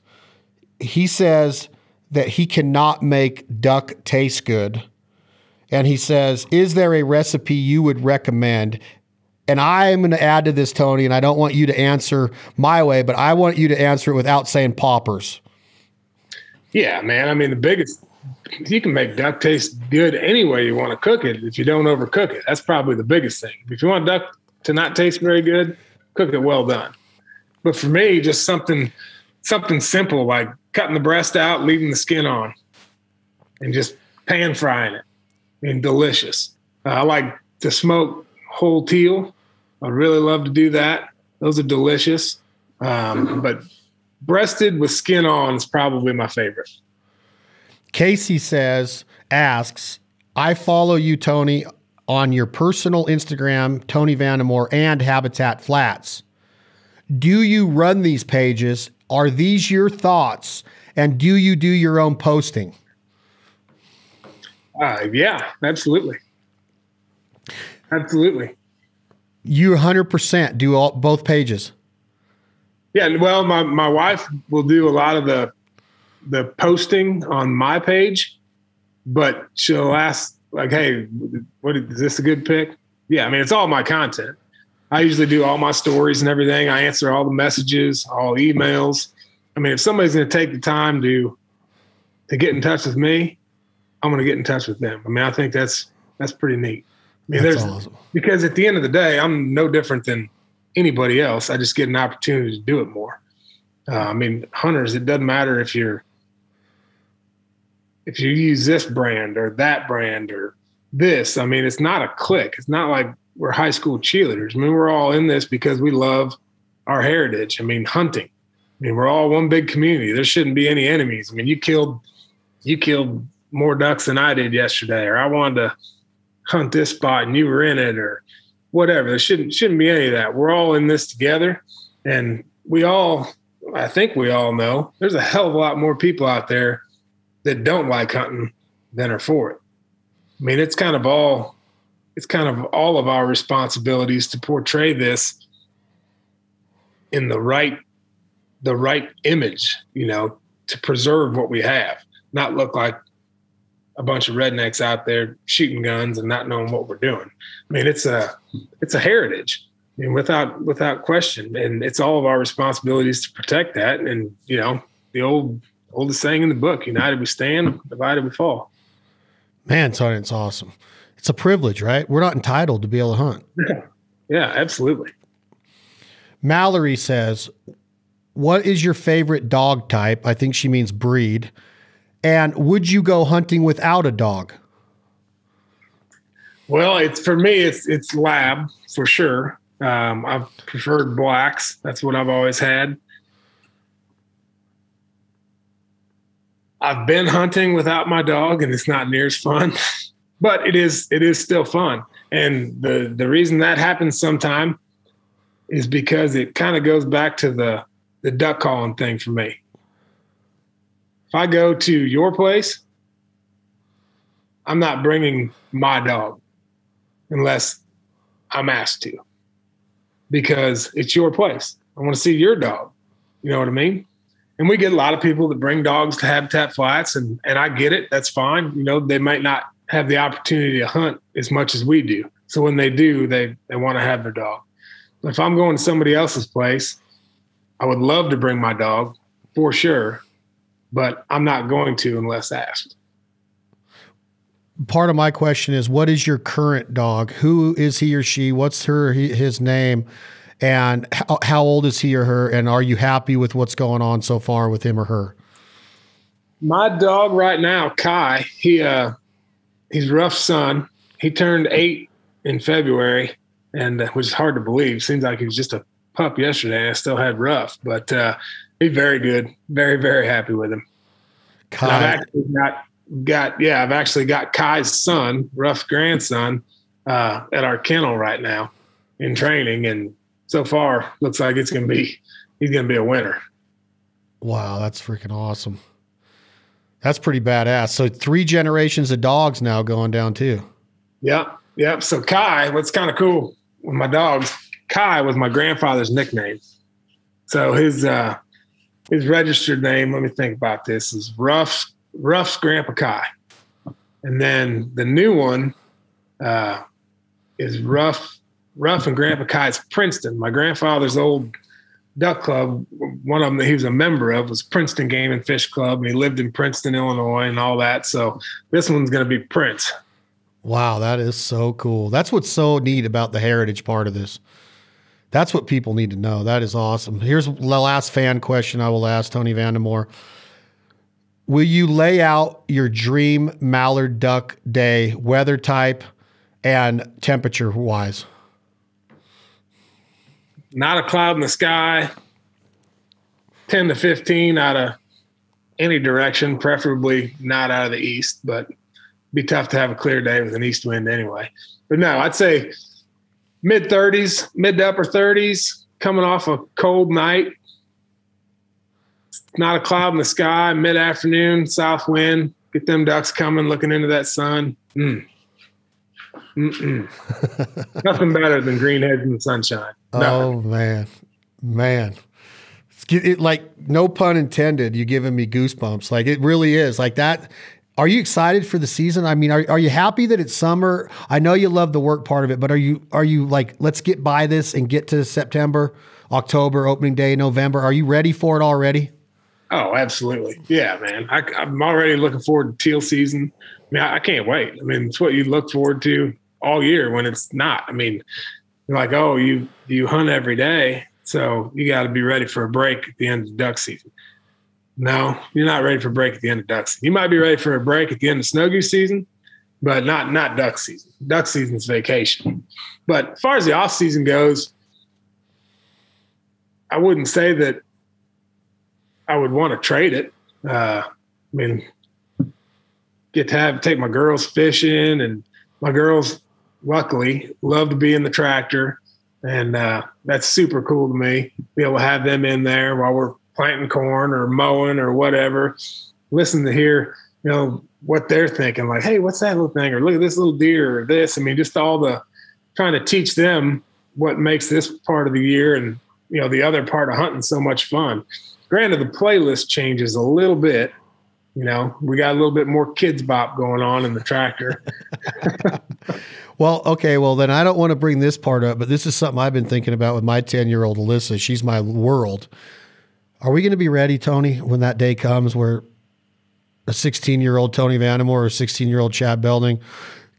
He says that he cannot make duck taste good. And he says, is there a recipe you would recommend? And I'm going to add to this, Tony, and I don't want you to answer my way, but I want you to answer it without saying poppers. Yeah, man. I mean, you can make duck taste good any way you want to cook it if you don't overcook it. That's probably the biggest thing. If you want duck to not taste very good, cook it well done. But for me, just something simple like cutting the breast out, leaving the skin on, and just pan frying it. I mean, delicious. I like to smoke whole teal. I really love to do that. Those are delicious. But breasted with skin on is probably my favorite. Casey asks, I follow you, Tony, on your personal Instagram, Tony Vandemore, and Habitat Flats. Do you run these pages? Are these your thoughts? And do you do your own posting? Yeah, absolutely. Absolutely. You 100% do both pages. Yeah, well, my wife will do a lot of the posting on my page, but she'll ask like, "Hey, is this a good pic?" Yeah, I mean, it's all my content. I usually do all my stories and everything. I answer all the messages, all emails. I mean, if somebody's going to take the time to get in touch with me, I'm going to get in touch with them. I mean, I think that's pretty neat. I mean, that's awesome. Because at the end of the day, I'm no different than anybody else. I just get an opportunity to do it more. I mean, hunters, it doesn't matter if you use this brand or that brand or this. I mean, it's not a clique. It's not like we're high school cheerleaders. I mean, we're all in this because we love our heritage. I mean, hunting. I mean, we're all one big community. There shouldn't be any enemies. I mean, you killed more ducks than I did yesterday, or I wanted to hunt this spot and you were in it, or whatever. There shouldn't be any of that. We're all in this together, and I think we all know there's a hell of a lot more people out there that don't like hunting than are for it. I mean, it's kind of all of our responsibilities to portray this in the right image, to preserve what we have, not look like a bunch of rednecks out there shooting guns and not knowing what we're doing. I mean, it's a heritage, I mean, without question, and it's all of our responsibilities to protect that. And the oldest saying in the book: "United we stand, divided we fall." Man, Tony, it's awesome. It's a privilege, right? We're not entitled to be able to hunt. Yeah, absolutely. Mallory says, what is your favorite dog type? I think she means breed. And would you go hunting without a dog? Well, for me, it's lab for sure. I've preferred blacks. That's what I've always had. I've been hunting without my dog, and it's not near as fun, but it is still fun. And the reason that happens sometime is because it kind of goes back to the duck calling thing for me. If I go to your place, I'm not bringing my dog unless I'm asked to. because it's your place. I want to see your dog. You know what I mean? And we get a lot of people that bring dogs to habitat flats, and I get it. That's fine. You know, they might not have the opportunity to hunt as much as we do. So when they do, they want to have their dog. But if I'm going to somebody else's place, I would love to bring my dog for sure, but I'm not going to unless asked. Part of my question is, what is your current dog? Who is he or she? What's his name? And how old is he or her? And are you happy with what's going on so far with him or her? My dog right now, Kai, he's Ruff's son. He turned 8 in February, and which is hard to believe. Seems like he was just a pup yesterday, and I still had Ruff. But he's very good. Very, very happy with him. Kai. I've actually got Kai's son, Ruff's grandson, at our kennel right now in training, and so far looks like he's going to be a winner. Wow, that's freaking awesome. That's pretty badass. So 3 generations of dogs now going down too. Yep. So Kai, what's kind of cool with my dogs, Kai was my grandfather's nickname. So his registered name, let me think about this, is Ruff's Grandpa Kai. And then the new one is Ruff and Grandpa Kai's Princeton. My grandfather's old duck club, one of them that he was a member of was Princeton Game and Fish Club, and he lived in Princeton, Illinois, and all that. So this one's going to be Prince. Wow, that is so cool. That's what's so neat about the heritage part of this. That's what people need to know. That is awesome. Here's the last fan question I will ask Tony Vandemore. Will you lay out your dream mallard duck day, weather type and temperature wise? Not a cloud in the sky, 10 to 15 out of any direction, preferably not out of the east, but it'd be tough to have a clear day with an east wind anyway. But no, I'd say mid to upper 30s, coming off a cold night. Not a cloud in the sky, mid-afternoon, south wind. Get them ducks coming, looking into that sun. Nothing better than green heads in the sunshine. Oh, man. It, like, no pun intended, you're giving me goosebumps. Like, it really is. Like that. Are you excited for the season? I mean, are you happy that it's summer? I know you love the work part of it, but are you like, let's get by this and get to September, October, opening day, November? Are you ready for it already? Oh, absolutely. Yeah, man. I'm already looking forward to teal season. I mean, I can't wait. I mean, it's what you look forward to all year when it's not. I mean, you're like, oh, you hunt every day, so you got to be ready for a break at the end of duck season. No, you're not ready for a break at the end of duck season. You might be ready for a break at the end of Snow Geese season, but not duck season. Duck season's vacation. But as far as the off season goes, I wouldn't say that I would want to trade it. I mean, get to take my girls fishing, and my girls, luckily, love to be in the tractor, and that's super cool to me. Be able to have them in there while we're planting corn or mowing or whatever. Listen to hear, what they're thinking. Like, hey, what's that little thing? Or look at this little deer or this. I mean, just all the trying to teach them what makes this part of the year and the other part of hunting so much fun. Granted, the playlist changes a little bit. We got a little bit more kids bop going on in the tractor. Well, okay. Well, then I don't want to bring this part up, but this is something I've been thinking about with my 10-year-old Alyssa. She's my world. Are we going to be ready, Tony, when that day comes where a 16-year-old Tony Vandemore or a 16-year-old Chad Belding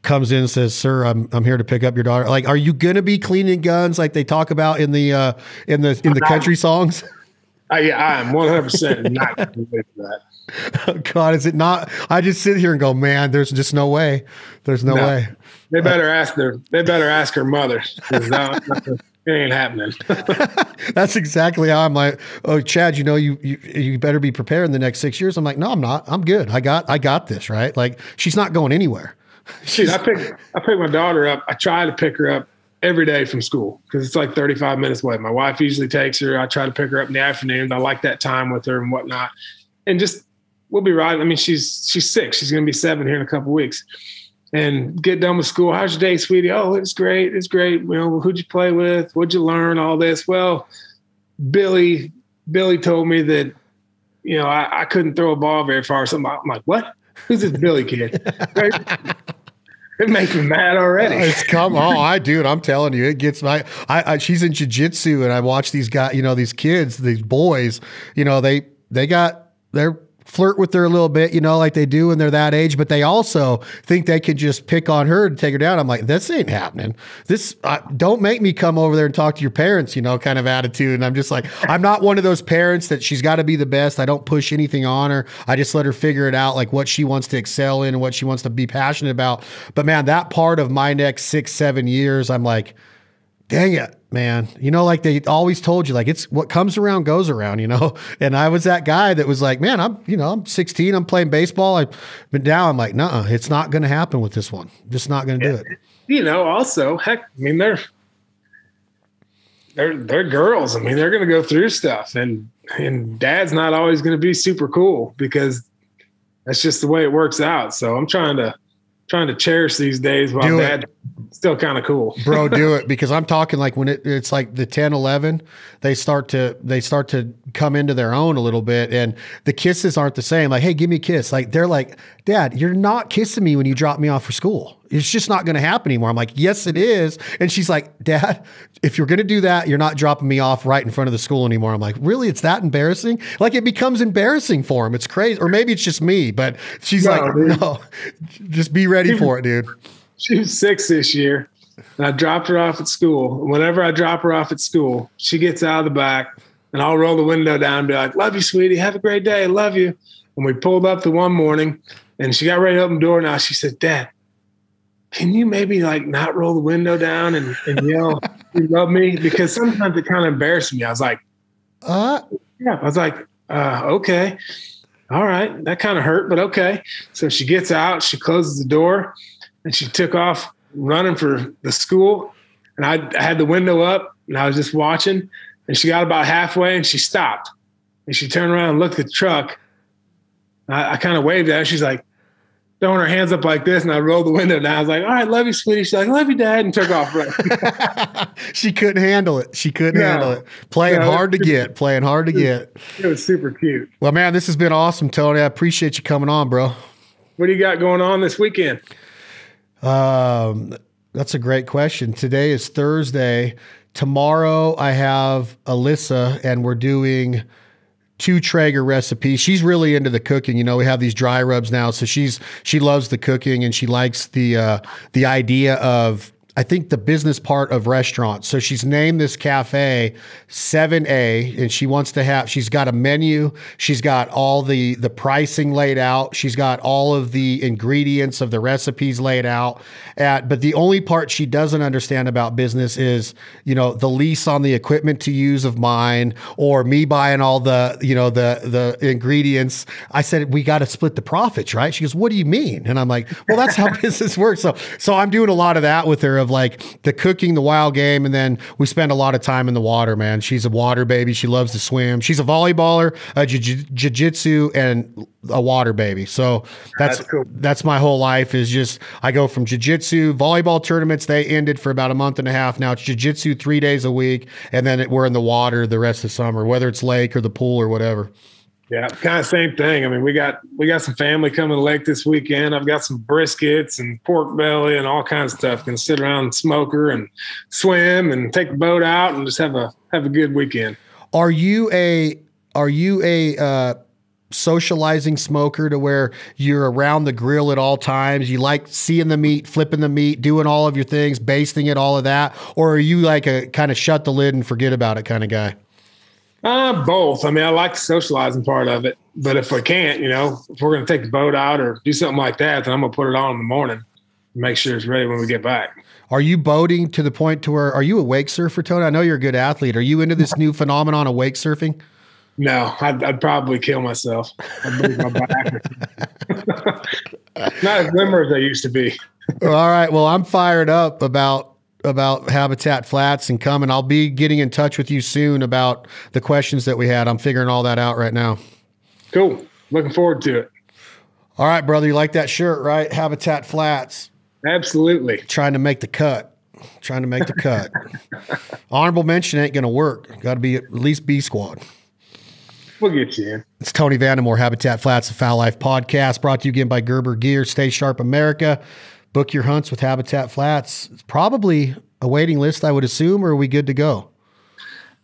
comes in and says, "Sir, I'm here to pick up your daughter"? Like, are you going to be cleaning guns like they talk about in the country songs? Yeah, I am 100% not going to wait for that. Oh, God, is it not? I just sit here and go, man, there's just no way. There's no way. They better ask her mother. It ain't happening. That's exactly how I'm like, oh, Chad, you better be prepared in the next 6 years. I'm like, no, I'm not. I'm good. I got this, right? Like, she's not going anywhere. I pick my daughter up. I try to pick her up every day from school because it's like 35 minutes away. My wife usually takes her. I try to pick her up in the afternoons. I like that time with her and whatnot. And just, we'll be riding. I mean, she's 6. She's going to be 7 here in a couple of weeks. and get done with school. How's your day, sweetie? Oh, it's great. It's great. Who'd you play with? What'd you learn? All this. Well, Billy told me that, I couldn't throw a ball very far. So I'm like, what? Who's this Billy kid? It makes me mad already. I'm telling you, it gets she's in jiu-jitsu, and I watch these guys, these kids, these boys, they're flirt with her a little bit, like they do when they're that age, but they also think they can just pick on her and take her down. I'm like, this ain't happening. Don't make me come over there and talk to your parents, kind of attitude. And I'm just like, I'm not one of those parents that she's got to be the best. I don't push anything on her. I just let her figure it out, like what she wants to excel in and what she wants to be passionate about. But man, that part of my next 6-7 years, I'm like, dang it, man. Like they always told you, like it's what comes around goes around, And I was that guy that was like, man, I'm 16, I'm playing baseball. But now I'm like, nuh-uh, it's not going to happen with this one. Just not going to do it. Also, heck, they're girls. They're going to go through stuff, and dad's not always going to be super cool because that's just the way it works out. So I'm trying to cherish these days while dad still kind of cool. Bro, do it, because I'm talking like when it's like the 10, 11, they start to come into their own a little bit, and the kisses aren't the same. Like, hey, give me a kiss. Like they're like, Dad, you're not kissing me when you drop me off for school. It's just not going to happen anymore. I'm like, yes, it is. And she's like, Dad, if you're going to do that, you're not dropping me off right in front of the school anymore. I'm like, really? It's that embarrassing? Like it becomes embarrassing for him. It's crazy. Or maybe it's just me, but she's no, just be ready for it, dude. She was 6 this year, and I dropped her off at school. Whenever I drop her off at school, she gets out of the back, and I'll roll the window down and be like, love you, sweetie. Have a great day. Love you. And we pulled up the one morning, and she got ready to open the door. Now she said, Dad, can you maybe like not roll the window down and yell, you love me? Because sometimes it kind of embarrassed me. I was like, yeah. I was like, okay. All right. That kind of hurt, but okay. So she gets out, she closes the door, and she took off running for the school. And I had the window up, and I was just watching, and she got about halfway and she stopped, and she turned around and looked at the truck. I kind of waved at her. She's like, throwing her hands up like this, and I rolled the window down. I was like, all right, love you, sweetie. She's like, love you, Dad, and took off. She couldn't handle it. Handle it. Playing hard to get. It was super cute. Well, man, this has been awesome, Tony. I appreciate you coming on, bro. What do you got going on this weekend? That's a great question. Today is Thursday. Tomorrow I have Alyssa, and we're doing 2 Traeger recipes. She's really into the cooking. We have these dry rubs now. So she loves the cooking, and she likes the idea of, I think, the business part of restaurants. So she's named this cafe 7A, and she's got a menu. She's got all the pricing laid out. She's got all of the ingredients of the recipes laid out. But the only part she doesn't understand about business is, the lease on the equipment to use of mine, or me buying all the ingredients. I said, we got to split the profits, right? She goes, what do you mean? And I'm like, well, that's how business works. So I'm doing a lot of that with her, of like the cooking, the wild game. And then we spend a lot of time in the water, man. She's a water baby. She loves to swim. She's a volleyballer, a jiu-jitsu, and a water baby. So that's cool. That's my whole life, is just, I go from jiu-jitsu, volleyball tournaments. They ended for about a month and a half. Now it's jiu-jitsu 3 days a week. And then we're in the water the rest of summer, whether it's lake or the pool or whatever. Yeah, kind of same thing. We got some family coming to the lake this weekend. I've got some briskets and pork belly and all kinds of stuff. Can sit around and smoker and swim and take the boat out and just have a good weekend. Are you a socializing smoker to where you're around the grill at all times? You like seeing the meat, flipping the meat, doing all of your things, basting it, all of that? Or are you like a kind of shut the lid and forget about it kind of guy? Both. I like the socializing part of it, but if we can't, if we're going to take the boat out or do something like that, then I'm going to put it on in the morning and make sure it's ready when we get back. Are you boating to the point to where, are you a wake surfer, Tony? I know you're a good athlete. Are you into this new phenomenon of wake surfing? No, I'd probably kill myself. I'd lose my back. Not as limber as I used to be. All right. Well, I'm fired up about Habitat Flats and coming. I'll be getting in touch with you soon about the questions that we had. I'm figuring all that out right now. Cool. Looking forward to it. All right, brother. You like that shirt, right? Habitat Flats. Absolutely. Trying to make the cut. Honorable mention ain't going to work. Got to be at least B squad. We'll get you in. It's Tony Vandemore, Habitat Flats, the Fowl Life podcast, brought to you again by Gerber Gear. Stay sharp, America. Book your hunts with Habitat Flats. It's probably a waiting list, I would assume, or are we good to go?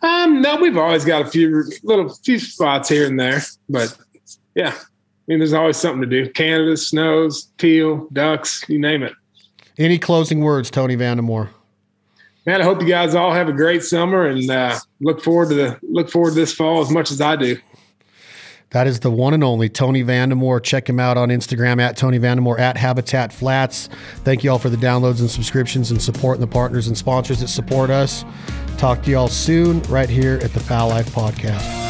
No, we've always got a few spots here and there, but yeah, I mean, there's always something to do. Canada, snows, teal, ducks, you name it. Any closing words, Tony Vandemore? Man, I hope you guys all have a great summer and look forward to this fall as much as I do. That is the one and only Tony Vandemore. Check him out on Instagram at Tony Vandemore, at Habitat Flats. Thank you all for the downloads and subscriptions and support and the partners and sponsors that support us. Talk to you all soon right here at the Fowl Life Podcast.